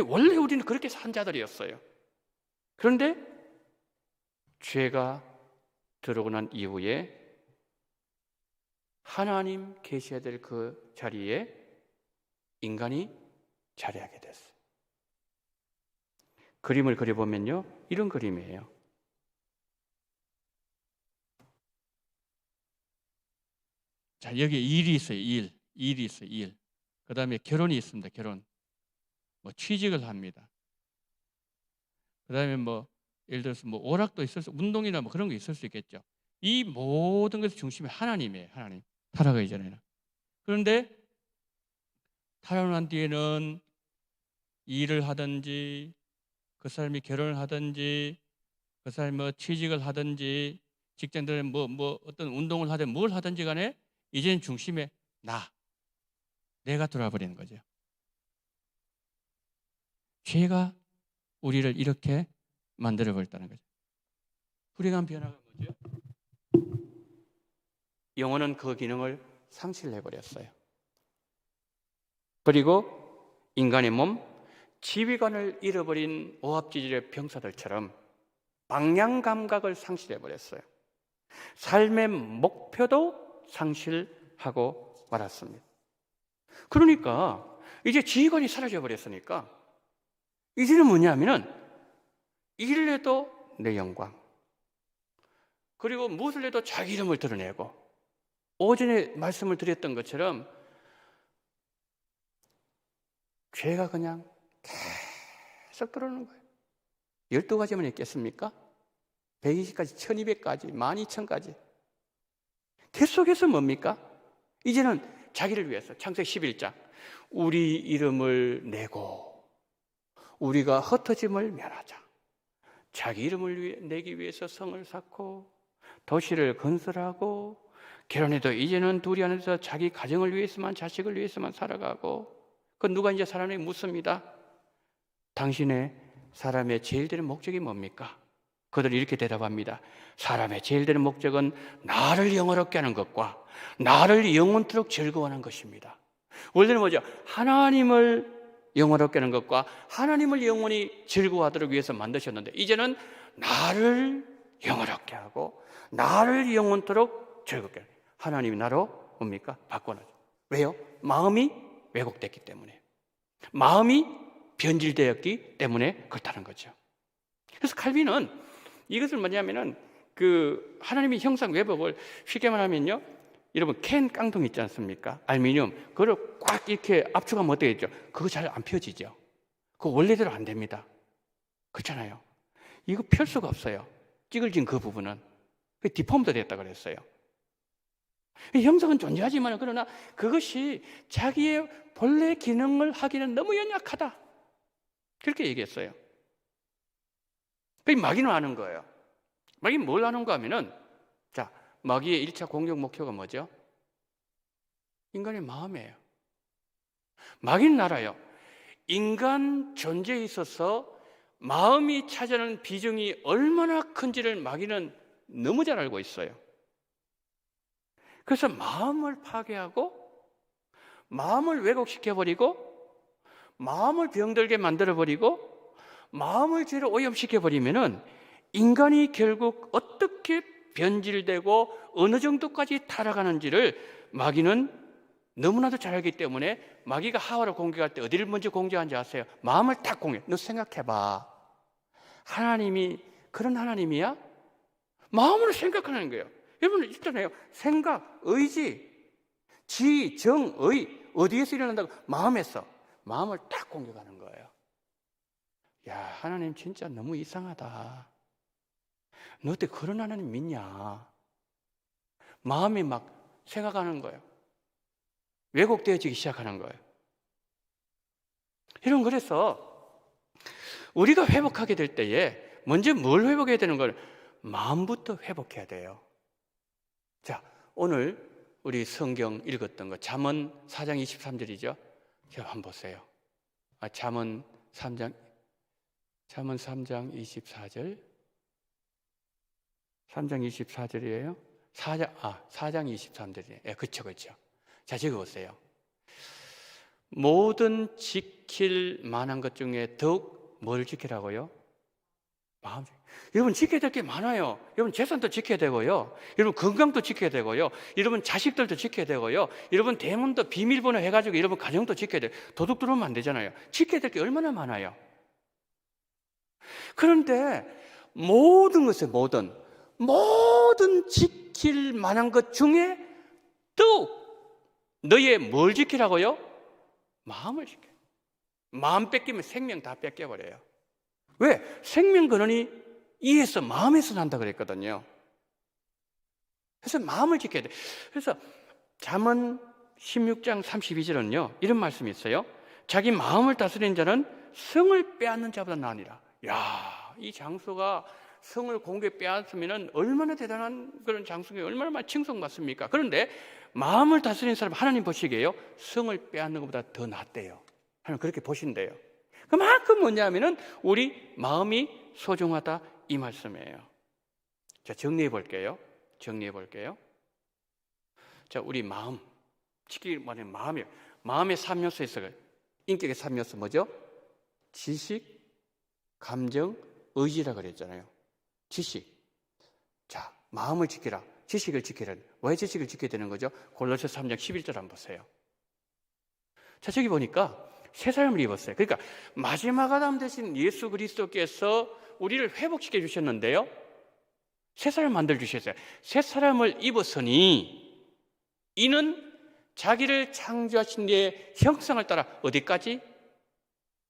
A: 원래 우리는 그렇게 산 자들이었어요. 그런데 죄가 들어오고 난 이후에 하나님 계셔야 될 그 자리에 인간이 자리하게 됐어요. 그림을 그려보면요, 이런 그림이에요. 자, 여기 일이 있어요. 일이 있어요. 일. 그 다음에 결혼이 있습니다. 결혼. 취직을 합니다. 그 다음에 예를 들어서 오락도 있을 수, 운동이나 그런 거 있을 수 있겠죠. 이 모든 것의 중심이 하나님이에요. 하나님. 타락하기 전에는. 그런데 타락을 한 뒤에는 일을 하든지, 그 사람이 결혼을 하든지, 그 사람이 취직을 하든지, 직장들에 어떤 운동을 하든 뭘 하든지 간에 이제는 중심에 내가 들어와 버리는 거죠. 죄가 우리를 이렇게 만들어 버렸다는 거죠. 불행한 변화가 뭐죠? 영혼은 그 기능을 상실해 버렸어요. 그리고 인간의 몸, 지휘관을 잃어버린 오합지졸의 병사들처럼 방향 감각을 상실해 버렸어요. 삶의 목표도 상실하고 말았습니다. 그러니까 이제 지휘관이 사라져 버렸으니까 이제는 뭐냐면은 일을 해도 내 영광, 그리고 무엇을 해도 자기 이름을 드러내고, 오전에 말씀을 드렸던 것처럼 죄가 그냥 계속 들어오는 거예요. 12가지만 있겠습니까? 120까지, 1200까지, 12,000까지. 계속해서 뭡니까? 이제는 자기를 위해서 창세기 11장 우리 이름을 내고 우리가 흩어짐을 면하자. 자기 이름을 내기 위해서 성을 쌓고 도시를 건설하고 결혼해도 이제는 둘이 안에서 자기 가정을 위해서만, 자식을 위해서만 살아가고, 그 누가 이제 사람에게 묻습니다. 당신의 사람의 제일 되는 목적이 뭡니까? 그들이 이렇게 대답합니다. 사람의 제일 되는 목적은 나를 영화롭게 하는 것과 나를 영원토록 즐거워하는 것입니다. 원래는 뭐죠? 하나님을 영화롭게 하는 것과 하나님을 영원히 즐거워하도록 위해서 만드셨는데, 이제는 나를 영화롭게 하고 나를 영원토록 즐겁게 하는, 하나님이 나로 뭡니까? 바꿔놔죠. 왜요? 마음이 왜곡됐기 때문에, 마음이 변질되었기 때문에 그렇다는 거죠. 그래서 칼빈은 이것을 뭐냐면은 그 하나님의 형상 왜곡을 쉽게 말하면요, 여러분 캔 깡통 있지 않습니까? 알루미늄, 그걸 꽉 이렇게 압축하면 어떻게 되죠? 그거 잘 안 펴지죠. 그거 원래대로 안 됩니다. 그렇잖아요. 이거 펼 수가 없어요. 찌글진 그 부분은 디폼도 됐다 그랬어요. 형상은 존재하지만 그러나 그것이 자기의 본래 기능을 하기는 너무 연약하다, 그렇게 얘기했어요. 마귀는 아는 거예요. 마귀는 뭘 아는가 하면은, 자, 마귀의 1차 공격 목표가 뭐죠? 인간의 마음이에요. 마귀는 알아요. 인간 존재에 있어서 마음이 차지하는 비중이 얼마나 큰지를 마귀는 너무 잘 알고 있어요. 그래서 마음을 파괴하고 마음을 왜곡시켜버리고 마음을 병들게 만들어버리고 마음을 죄로 오염시켜버리면은 인간이 결국 어떻게 변질되고 어느 정도까지 타락하는지를 마귀는 너무나도 잘 알기 때문에, 마귀가 하와를 공격할 때 어디를 먼저 공격한지 아세요? 마음을 딱 공격. 너 생각해봐. 하나님이 그런 하나님이야? 마음으로 생각하는 거예요. 여러분 있잖아요. 생각, 의지, 지, 정, 의, 어디에서 일어난다고? 마음에서. 마음을 딱 공격하는 거예요. 야, 하나님 진짜 너무 이상하다. 너 어떻게 그런 하나님 믿냐? 마음이 막 생각하는 거예요. 왜곡되어지기 시작하는 거예요. 여러분, 그래서 우리가 회복하게 될 때에 먼저 뭘 회복해야 되는 걸? 마음부터 회복해야 돼요. 자, 오늘 우리 성경 읽었던 거 잠언 4장 23절이죠. 자, 한번 보세요. 잠언 3장 24절. 3장 24절이에요. 4장 23절이에요. 예, 그쵸. 자, 적어 보세요. 모든 지킬 만한 것 중에 더욱 뭘 지키라고요? 마음. 여러분 지켜야 될 게 많아요. 여러분 재산도 지켜야 되고요. 여러분 건강도 지켜야 되고요. 여러분 자식들도 지켜야 되고요. 여러분 대문도 비밀번호 해가지고 여러분 가정도 지켜야 돼요. 도둑 들어오면 안 되잖아요. 지켜야 될 게 얼마나 많아요. 그런데 모든 것에 모든 지킬 만한 것 중에 더욱 너의 뭘 지키라고요? 마음을 지켜. 마음 뺏기면 생명 다 뺏겨버려요. 왜? 생명 근원이 이에서 마음에서 난다 그랬거든요. 그래서 마음을 지켜야 돼. 그래서 잠언 16장 32절은요 이런 말씀이 있어요. 자기 마음을 다스리는 자는 성을 빼앗는 자보다 나으니라. 야, 이 장소가 성을 공개 빼앗으면 얼마나 대단한 그런 장소에 얼마나 많이 칭송받습니까? 그런데 마음을 다스리는 사람 하나님 보시기에요 성을 빼앗는 것보다 더 낫대요. 하나님 그렇게 보신대요. 그만큼 뭐냐면은 우리 마음이 소중하다 이 말씀이에요. 자, 정리해 볼게요. 자, 우리 마음 지키기 말하는 마음이에요. 마음의 3요소 있어요. 인격의 3요소 뭐죠? 지식, 감정, 의지라 그랬잖아요. 지식. 자, 마음을 지키라. 지식을 지키라. 왜 지식을 지켜야 되는 거죠? 골로새서 3장 11절 한번 보세요. 자, 저기 보니까 새 사람을 입었어요. 그러니까 마지막 아담 되신 예수 그리스도께서 우리를 회복시켜 주셨는데요, 새 사람 만들어 주셨어요. 새 사람을 입었으니 이는 자기를 창조하신 이의 형상을 따라 어디까지?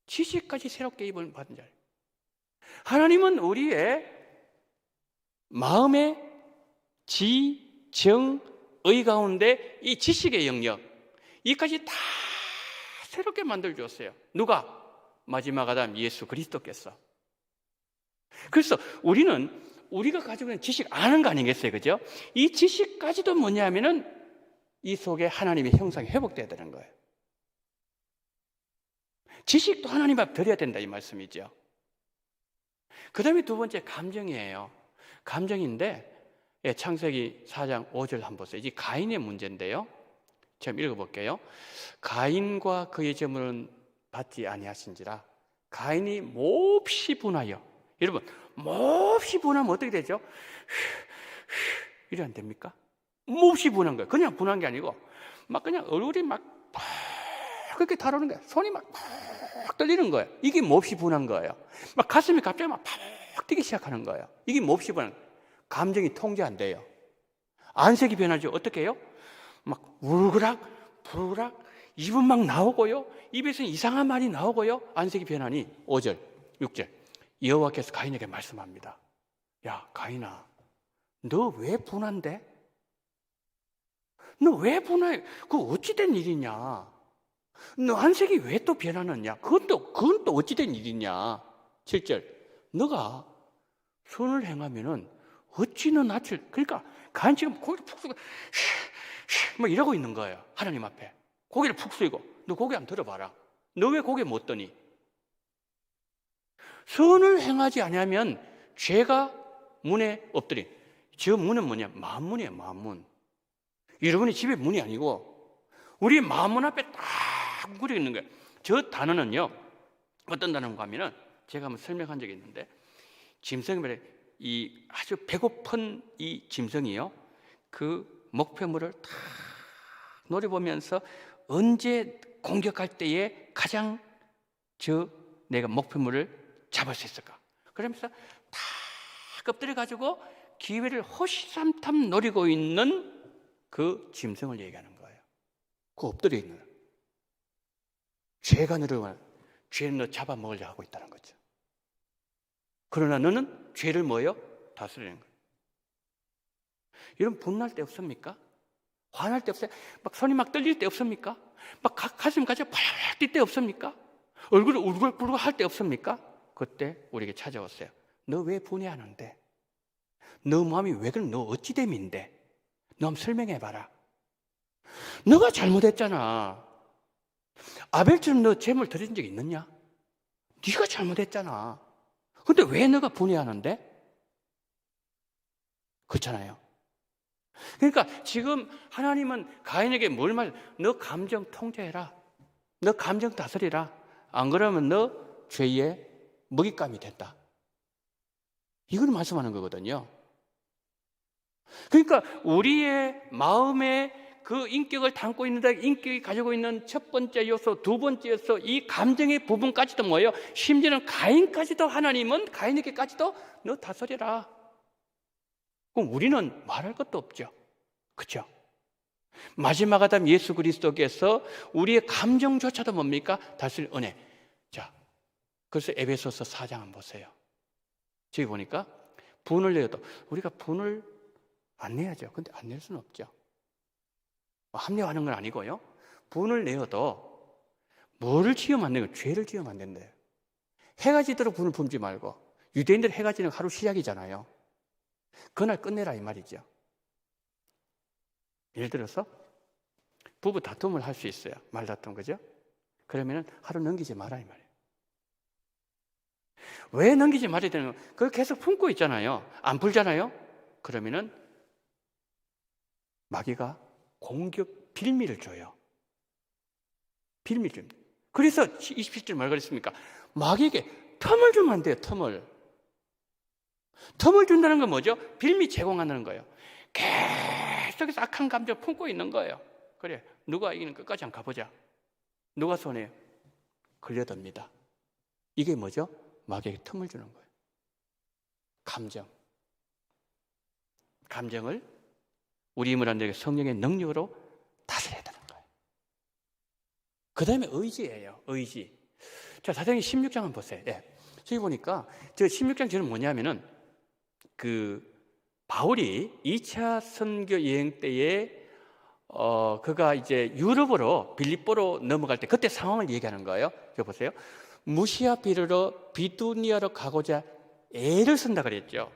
A: 지식까지 새롭게 입을 받은 자예요. 하나님은 우리의 마음의 지, 정, 의 가운데 이 지식의 영역, 이까지 다 새롭게 만들어줬어요. 누가? 마지막 아담 예수 그리스도께서. 그래서 우리가 가지고 있는 지식 아는 거 아니겠어요? 그죠? 이 지식까지도 뭐냐면은 이 속에 하나님의 형상이 회복돼야 되는 거예요. 지식도 하나님 앞 드려야 된다 이 말씀이죠. 그 다음에 두 번째 감정이에요. 감정인데 창세기 4장 5절 한번 보세요. 이 가인의 문제인데요. 제가 읽어볼게요. 가인과 그의 재물은 받지 아니하신지라 가인이 몹시 분하여. 여러분 몹시 분하면 어떻게 되죠? 이래 안 됩니까? 몹시 분한 거예요. 그냥 분한 게 아니고 막 그냥 얼굴이 막 그렇게 다루는 거예요. 손이 막 떨리는 거예요. 이게 몹시 분한 거예요. 막 가슴이 갑자기 막 뛰기 시작하는 거예요. 이게 몹시 분한 거예요. 감정이 통제 안 돼요. 안색이 변하죠. 어떻게 해요? 막 울그락 부르락 입은 막 나오고요. 입에서 이상한 말이 나오고요. 안색이 변하니 5절 6절 여호와께서 가인에게 말씀합니다. 야 가인아 너 왜 분한데? 너 왜 분해? 그거 어찌된 일이냐? 너 안색이 왜 또 변하느냐? 그건 또 어찌된 일이냐? 7절 너가 선을 행하면은 어찌 너 낯을. 그러니까 가인 지금 고개를 푹 숙이고 뭐 이러고 있는 거예요. 하나님 앞에 고개를 푹 숙이고. 너 고개 한번 들어봐라. 너 왜 고개 못 드니? 선을 행하지 않으면 죄가 문에 엎드린. 저 문은 뭐냐? 마음문이에요. 마음문. 여러분이 집에 문이 아니고 우리 마음문 앞에 딱 뭉그려 있는 거예요. 저 단어는요 어떤 단어인가 하면은 제가 한번 설명한 적이 있는데 짐승이 말해 이 아주 배고픈 이 짐승이요 그 목표물을 탁 노려보면서 언제 공격할 때에 가장 내가 목표물을 잡을 수 있을까? 그러면서 탁 엎드려 가지고 기회를 호시삼탐 노리고 있는 그 짐승을 얘기하는 거예요. 그 엎드려 있는 죄가 너를 죄는 너 잡아먹으려 하고 있다는 거죠. 그러나 너는 죄를 뭐예요? 다스리는 거예요. 여러분 분날 때 없습니까? 화날 때 없어요? 막 손이 막 떨릴 때 없습니까? 막 가슴까지 팔팔 뛸 때 없습니까? 얼굴을 울글불글 할 때 없습니까? 그때 우리에게 찾아왔어요. 너 왜 분해하는데? 너 마음이 왜 그래? 너 어찌 됨인데? 너 한번 설명해봐라. 너가 잘못했잖아. 아벨처럼 너 재물 드린 적 있느냐? 네가 잘못했잖아. 근데 왜 너가 분해하는데? 그렇잖아요. 그러니까 지금 하나님은 가인에게 뭘 너 감정 통제해라. 너 감정 다스리라. 안 그러면 너 죄의 먹잇감이 된다. 이걸 말씀하는 거거든요. 그러니까 우리의 마음에 그 인격을 담고 있는데 인격이 가지고 있는 첫 번째 요소, 두 번째 요소, 이 감정의 부분까지도 뭐예요? 심지어는 가인까지도 하나님은 가인에게까지도 너 다스려라. 그럼 우리는 말할 것도 없죠. 그렇죠? 마지막 아담 예수 그리스도께서 우리의 감정조차도 뭡니까? 다스릴 은혜. 자, 그래서 에베소서 4장 한번 보세요. 저기 보니까 분을 내어도 우리가 분을 안 내야죠. 근데 안 낼 수는 없죠. 합리화하는 건 아니고요. 분을 내어도 뭐를 지으면 안 되고 죄를 지으면 안 된대요. 해가 지도록 분을 품지 말고. 유대인들 해가 지는 하루 시작이잖아요. 그날 끝내라 이 말이죠. 예를 들어서 부부 다툼을 할 수 있어요. 말다툼, 그죠? 그러면 하루 넘기지 마라 이 말이에요. 왜 넘기지 말아야 되는 거예요? 그걸 계속 품고 있잖아요. 안 풀잖아요. 그러면은 마귀가 공격 빌미를 줘요. 빌미를 줍니다. 그래서 27절 말 그랬습니까? 마귀에게 틈을 주면 안 돼요. 틈을 준다는 건 뭐죠? 빌미 제공하는 거예요. 계속해서 악한 감정 품고 있는 거예요. 그래, 누가 이기는 끝까지 한번 가보자. 누가 손에 걸려듭니다. 이게 뭐죠? 마귀에게 틈을 주는 거예요. 감정을 우리 힘을 안 되게 성령의 능력으로 다스려야 되는 거예요. 그 다음에 의지예요. 의지. 자, 사도행전 16장 한번 보세요. 예. 저기 보니까 저 16장 저는 뭐냐면은 바울이 2차 선교 여행 때에 그가 이제 유럽으로 빌립보로 넘어갈 때 그때 상황을 얘기하는 거예요. 여기 보세요. 무시아 비르러 비두니아로 가고자 애를 쓴다 그랬죠.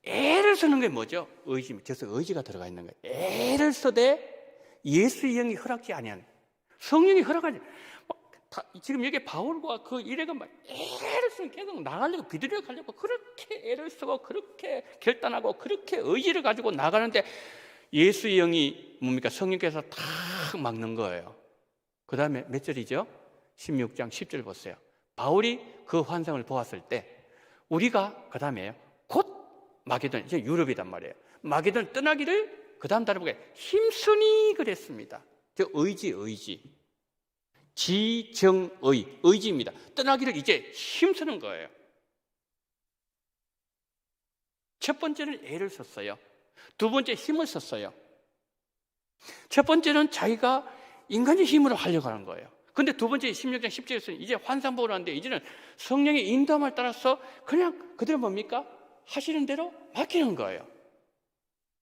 A: 애를 쓰는 게 뭐죠? 의지입니다. 그래서 의지가 들어가 있는 거예요. 애를 쓰되 예수의 영이 허락지 아니한 성령이 허락하지. 지금 여기 바울과 그 일회가 막 애를 쓰는 계속 나가려고 비두니아 가려고 그렇게 애를 쓰고 그렇게 결단하고 그렇게 의지를 가지고 나가는데 예수의 영이 뭡니까? 성령께서 탁 막는 거예요. 그 다음에 몇 절이죠? 16장 10절 보세요. 바울이 그 환상을 보았을 때 우리가 그 다음에 곧 마게돈, 이제 유럽이단 말이에요. 마게돈 떠나기를 그 다음 달에 보게 힘쓰니 그랬습니다. 저 의지. 지정의, 의지입니다. 떠나기를 이제 힘쓰는 거예요. 첫 번째는 애를 썼어요. 두 번째 힘을 썼어요. 첫 번째는 자기가 인간의 힘으로 하려고 하는 거예요. 근데 두 번째 16장 10절에서는 이제 환상 보러 하는데 이제는 성령의 인도함을 따라서 그냥 그대로 뭡니까? 하시는 대로 맡기는 거예요.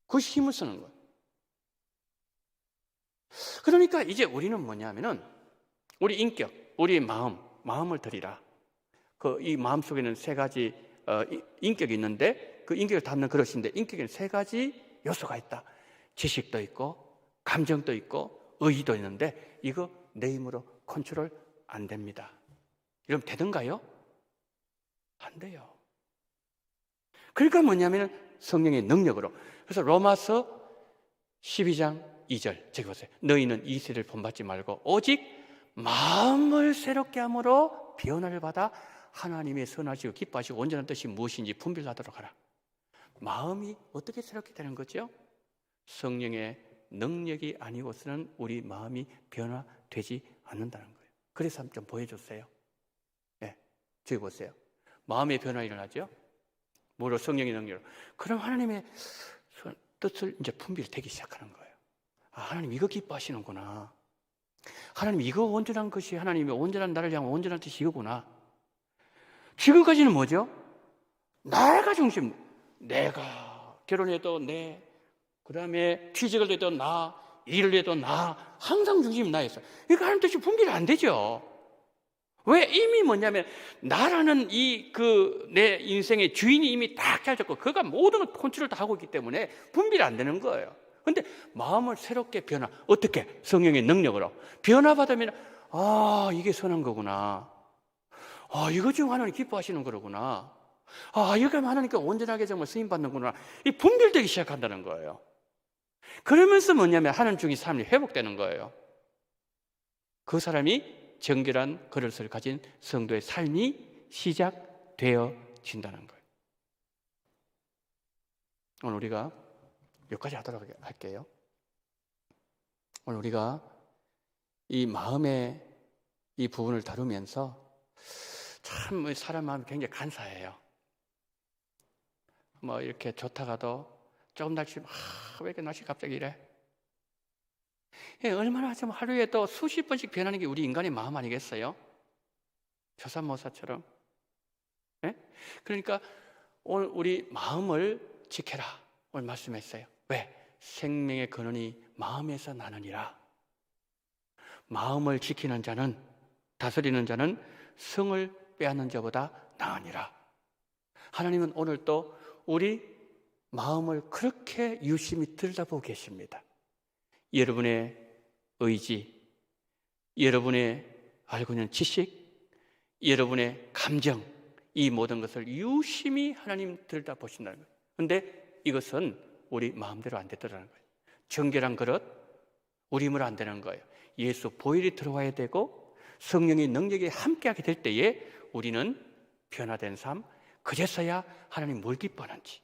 A: 그것이 힘을 쓰는 거예요. 그러니까 이제 우리는 뭐냐면은 우리 인격, 우리 마음을 드리라. 이 마음 속에는 세 가지 인격이 있는데 그 인격을 담는 그릇인데 인격에는 세 가지 요소가 있다. 지식도 있고 감정도 있고 의의도 있는데 이거 내 힘으로 컨트롤 안 됩니다. 이러면 되던가요? 안 돼요. 그러니까 뭐냐면 성령의 능력으로. 그래서 로마서 12장 2절 저기 보세요. 너희는 이 세를 본받지 말고 오직 마음을 새롭게 함으로 변화를 받아 하나님의 선하시고 기뻐하시고 온전한 뜻이 무엇인지 분별하도록 하라. 마음이 어떻게 새롭게 되는 거죠? 성령의 능력이 아니고서는 우리 마음이 변화되지 않는다는 거예요. 그래서 한번 좀 보여주세요. 네, 저기 보세요. 마음의 변화 일어나죠? 뭐로? 성령의 능력으로. 그럼 하나님의 뜻을 이제 분별되기 시작하는 거예요. 아, 하나님 이거 기뻐하시는구나. 하나님 이거 온전한 것이 하나님의 온전한 나를 향한 온전한 뜻이 이거구나. 지금까지는 뭐죠? 내가 중심. 내가 결혼해도 그 다음에 취직을 해도 일을 해도 항상 중심이 나였어. 그러니까 하나님 뜻이 분별이 안 되죠. 왜? 이미 뭐냐면 나라는 내 인생의 주인이 이미 딱 짜졌고 그가 모든 걸 컨트롤 다 하고 있기 때문에 분별이 안 되는 거예요. 근데 마음을 새롭게 어떻게? 성령의 능력으로 변화받으면 이게 선한 거구나. 이거 지금 하나님 기뻐하시는 거구나. 이거 하나님께 온전하게 정말 쓰임받는구나. 이 분별되기 시작한다는 거예요. 그러면서 뭐냐면 하나님 중에 삶이 회복되는 거예요. 그 사람이 정결한 그릇을 가진 성도의 삶이 시작되어진다는 거예요. 오늘 우리가 여기까지 하도록 할게요. 오늘 우리가 이 마음의 이 부분을 다루면서 참 사람 마음이 굉장히 간사해요. 뭐 이렇게 좋다가도 조금 날씨 왜 이렇게 날씨 갑자기 이래? 얼마나 좀 하루에 또 수십 번씩 변하는 게 우리 인간의 마음 아니겠어요? 조삼모사처럼. 네? 그러니까 오늘 우리 마음을 지켜라 오늘 말씀했어요. 왜? 생명의 근원이 마음에서 나느니라. 마음을 지키는 자는, 다스리는 자는 성을 빼앗는 자보다 나으니라. 하나님은 오늘 또 우리 마음을 그렇게 유심히 들여다보고 계십니다. 여러분의 의지, 여러분의 알고 있는 지식, 여러분의 감정, 이 모든 것을 유심히 하나님 들여다보신다는 거예요. 그런데 이것은 우리 마음대로 안 되더라는 거예요. 정결한 그릇, 우리 힘으로 안 되는 거예요. 예수 보혈이 들어와야 되고 성령의 능력이 함께하게 될 때에 우리는 변화된 삶, 그제서야 하나님 뭘 기뻐하는지,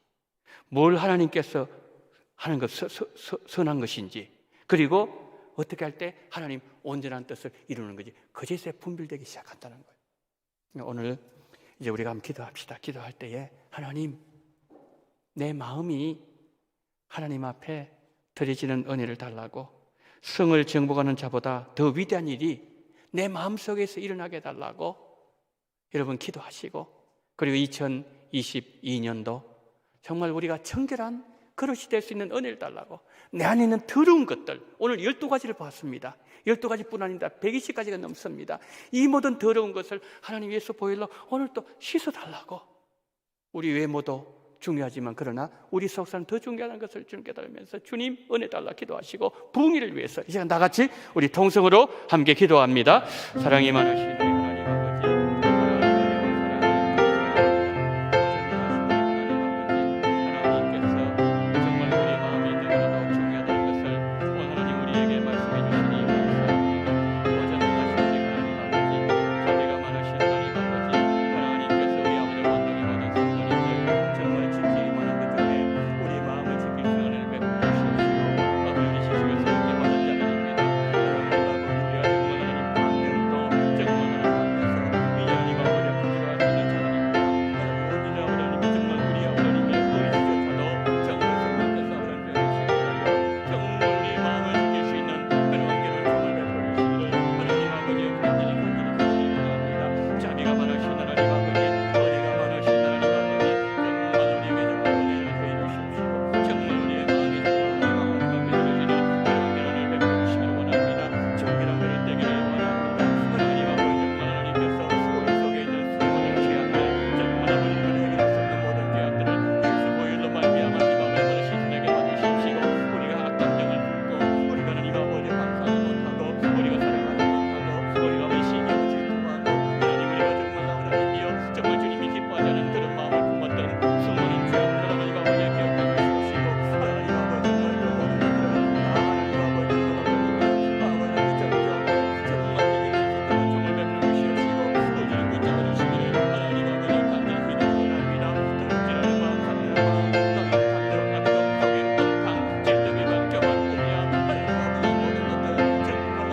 A: 뭘 하나님께서 하는 것 선한 것인지, 그리고 어떻게 할 때 하나님 온전한 뜻을 이루는 거지, 그제서야 분별되기 시작한다는 거예요. 오늘 이제 우리가 한번 기도합시다. 기도할 때에 하나님, 내 마음이 하나님 앞에 드려지는 은혜를 달라고, 성을 정복하는 자보다 더 위대한 일이 내 마음속에서 일어나게 해달라고 여러분 기도하시고, 그리고 2022년도 정말 우리가 정결한 그릇이 될 수 있는 은혜를 달라고. 내 안에 있는 더러운 것들, 오늘 12가지를 봤습니다. 12가지뿐 아닙니다. 120가지가 넘습니다. 이 모든 더러운 것을 하나님 예수 보혈로 오늘 또 씻어달라고. 우리 외모도 중요하지만 그러나 우리 속사는 더 중요한 것을 주님 깨달으면서 주님 은혜 달라 기도하시고 부흥이를 위해서 이 시간 다 같이 우리 통성으로 함께 기도합니다. 사랑이 많으신 우리 하나님 아버지, 하나님께서 정말 우리 마음이 너무나도 중요하다는 것을 오늘 하나님 우리에게 말씀해 주시니 오전능하신 우리 하나님 아버지, 자비가 많으신 하나님 아버지, 하나님께서 우리 아버지 원동이 받은 성도님들 정말 지키기 많은 것 중에 우리 마음을 지킬 수 있는 은혜를 베풀어 주시옵시고 아버지 우리 시식을 새롭게 받은 자들입니다. 하나님 아버지 우리가 정말 하나님 감명도 정말 하나님 앞에서 이 하나님 아버지 구주할 수 있는 자들입니다. 하나님 아버지 정말 우리 아버지님의 의지조차도 정말 성령께서 하나님 배우시기를 정말 우리 마음을 지킬 수 있는 그런 관계를 정말 베풀어 주시기를 하나님 아버지 간절히 기도합니다. 자비가 많으신 하나님 아버지, 은혜가 많으신 하나님 아버지, 정말 우리에게 정말 은혜를 더해 주십시오. 정말 우리의 마음이 정말 하나님과 맺어지는 그런 결혼을 베풀어 주시기를 원합니다. 정결한 그릇 되기를 원합니다. 하나님 아버지 정말 하나님께서 우리 속에 있는 수많은 죄악들, 정말 아버지를 해결할 수 없는 모든 죄악들을 예수 보혈로 말미암아 하나님 아버지 신에게 받으십시고 우리가 악감정을 품고 우리가 하나님 아버지 감사하지 못하고 우리가 사랑하지 못하고 우리가 의식이 아버지 통하고 하나님 우리가 정말 하나님이여 정말 주님이 기뻐하지 않은 그런 마음을 품었던 수많은 죄악들을 하나님 아버지 기억하여 주시고 하나님 아버지 정말 그 모든 것들을 다 하나님 아버지 걷어버리고 아버지 정정하고 정말 그에게 있었던 정을 베풀어 주시옵시고 우리를 붙잡아 주시기를 하나님 아버지 간절히 기도원합니다. 던지라는 마음 산다는 마음 땅에 탄대로 가득 속에 똥탕 질적이 방점한 꿈이야 하나님 아버지 모든 것들 정말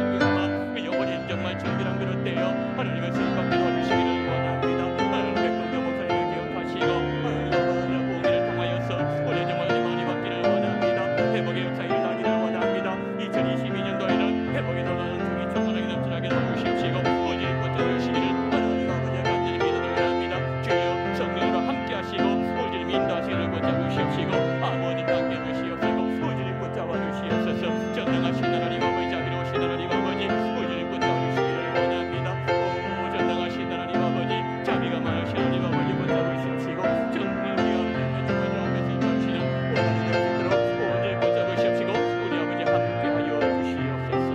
A: 우리가 정말 하나님의 영원히 정말 정결한 그릇 되어 하나님의 쓰임받게 도와주시기를 원합니다. 하나님 백성교 목사님을 기억하시고 하나님 아버지 부흥을 통하여서 우리 정말 은혜 받기를 원합니다. 회복의 역사 일어나기를 원합니다. 2022년도에는 회복의 놀라운 등이 충만하게 넘쳐나게 도와주시옵시고 우리를 붙잡아주시기를 하나님 아버지 간절히 기도드립니다. 주여 성령으로 함께 하시고 우리를 인도하시기를 붙잡아주시옵시고 아버지 함께 하시옵시고 우리를 붙잡아주시옵소서. 전능하신 하나님 아버지, 자비로우신 하나님 아버지, 우리를 붙잡아주시기를 원합니다. 오 전능하신 하나님 아버지, 자비가 많으신 하나님 아버지 붙잡으시옵시고 정말 우리 아버지 정말 앞에서 임하시는 오늘이 될 수 있도록 우리를 붙잡으시옵시고 우리 아버지 함께하여 주시옵소서.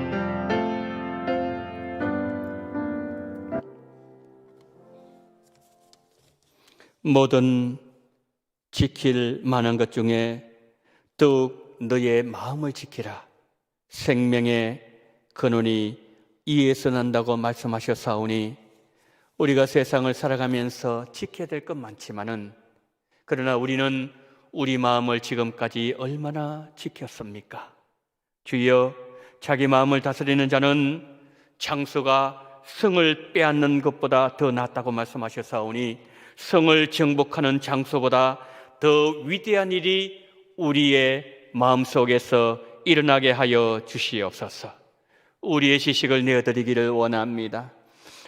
A: 모든 지킬 만한 것 중에 더욱 너의 마음을 지키라. 생명의 근원이 이에서 난다고 말씀하셨사오니 우리가 세상을 살아가면서 지켜야 될 것 많지만은 그러나 우리는 우리 마음을 지금까지 얼마나 지켰습니까? 주여, 자기 마음을 다스리는 자는 장수가 성을 빼앗는 것보다 더 낫다고 말씀하셨사오니 성을 정복하는 장수보다 더 위대한 일이 우리의 마음속에서 일어나게 하여 주시옵소서. 우리의 지식을 내어드리기를 원합니다.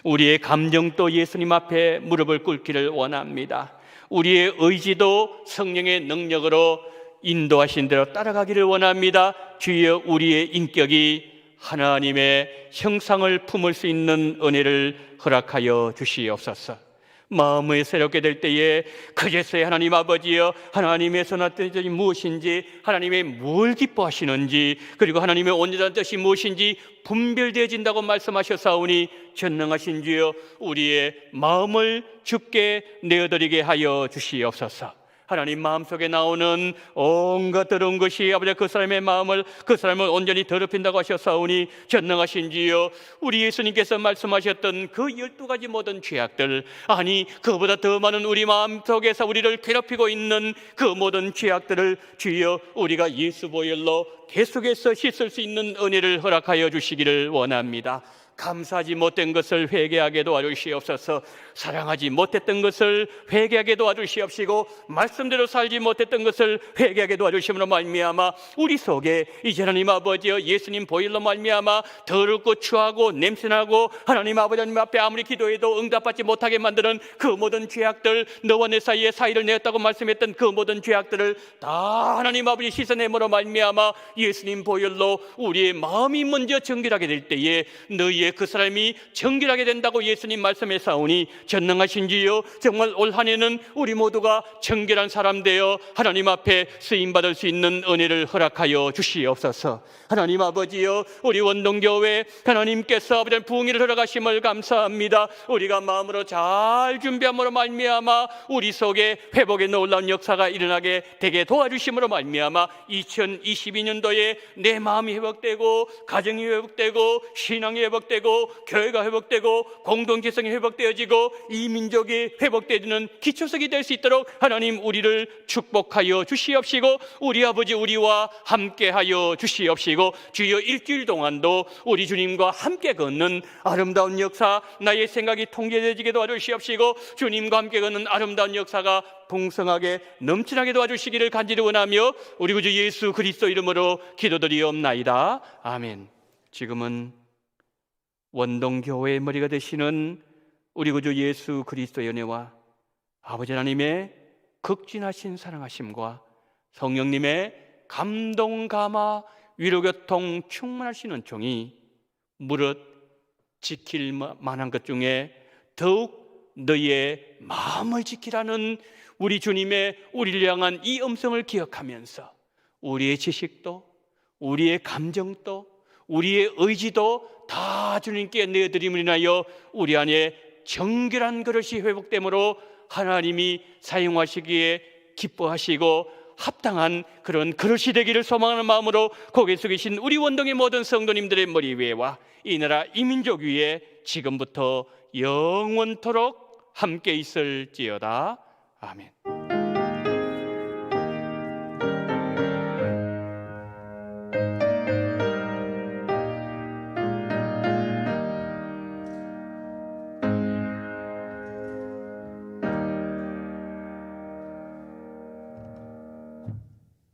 A: 우리의 감정도 예수님 앞에 무릎을 꿇기를 원합니다. 우리의 의지도 성령의 능력으로 인도하신 대로 따라가기를 원합니다. 주여, 우리의 인격이 하나님의 형상을 품을 수 있는 은혜를 허락하여 주시옵소서. 마음을 새롭게 될 때에 그제서야 하나님 아버지여, 하나님의 선한 뜻이 무엇인지, 하나님의 뭘 기뻐하시는지, 그리고 하나님의 온전한 뜻이 무엇인지 분별되어진다고 말씀하셨사오니 전능하신 주여, 우리의 마음을 주께 내어드리게 하여 주시옵소서. 하나님 마음속에 나오는 온갖 더러운 것이 아버지 그 사람의 마음을, 그 사람을 온전히 더럽힌다고 하셨사오니 전능하신 주여, 우리 예수님께서 말씀하셨던 그 12가지 모든 죄악들, 아니 그보다 더 많은 우리 마음속에서 우리를 괴롭히고 있는 그 모든 죄악들을 주여, 우리가 예수 보혈로 계속해서 씻을 수 있는 은혜를 허락하여 주시기를 원합니다. 감사하지 못된 것을 회개하게 도와주시옵소서. 사랑하지 못했던 것을 회개하게 도와주시옵시고 말씀대로 살지 못했던 것을 회개하게 도와주심으로 말미암아 우리 속에 이제 하나님 아버지여 예수님 보혈로 말미암아 더럽고 추하고 냄새나고 하나님 아버지 하나님 앞에 아무리 기도해도 응답받지 못하게 만드는 그 모든 죄악들, 너와 내 사이에 사이를 내었다고 말씀했던 그 모든 죄악들을 다 하나님 아버지 씻어내므로 말미암아 예수님 보혈로 우리의 마음이 먼저 정결하게 될 때에 너희의 그 사람이 정결하게 된다고 예수님 말씀하사오니 전능하신 주여, 정말 올 한 해는 우리 모두가 정결한 사람 되어 하나님 앞에 쓰임받을 수 있는 은혜를 허락하여 주시옵소서. 하나님 아버지여, 우리 원동교회 하나님께서 아버지 부흥회를 허락하심을 감사합니다. 우리가 마음으로 잘 준비함으로 말미암아 우리 속에 회복의 놀라운 역사가 일어나게 되게 도와주심으로 말미암아 2022년도에 내 마음이 회복되고 가정이 회복되고 신앙이 회복되고 교회가 회복되고 공동체성이 회복되어지고 이 민족이 회복되는 기초석이 될 수 있도록 하나님 우리를 축복하여 주시옵시고 우리 아버지 우리와 함께하여 주시옵시고 주여 일주일 동안도 우리 주님과 함께 걷는 아름다운 역사, 나의 생각이 통제되게 도와주시옵시고 주님과 함께 걷는 아름다운 역사가 풍성하게 넘치나게 도와주시기를 간절히 원하며 우리 구주 예수 그리스도 이름으로 기도드리옵나이다. 아멘. 지금은 원동교회의 머리가 되시는 우리 구주 예수 그리스도의 은혜와 아버지 하나님의 극진하신 사랑하심과 성령님의 감동 감화 위로교통 충만하시는 종이 무릇 지킬 만한 것 중에 더욱 너희의 마음을 지키라는 우리 주님의 우리를 향한 이 음성을 기억하면서 우리의 지식도 우리의 감정도 우리의 의지도 다 주님께 내어드림을 인하여 우리 안에 정결한 그릇이 회복되므로 하나님이 사용하시기에 기뻐하시고 합당한 그런 그릇이 되기를 소망하는 마음으로 고개 숙이신 우리 원동의 모든 성도님들의 머리 위에와 이 나라 이 민족 위에 지금부터 영원토록 함께 있을지어다. 아멘.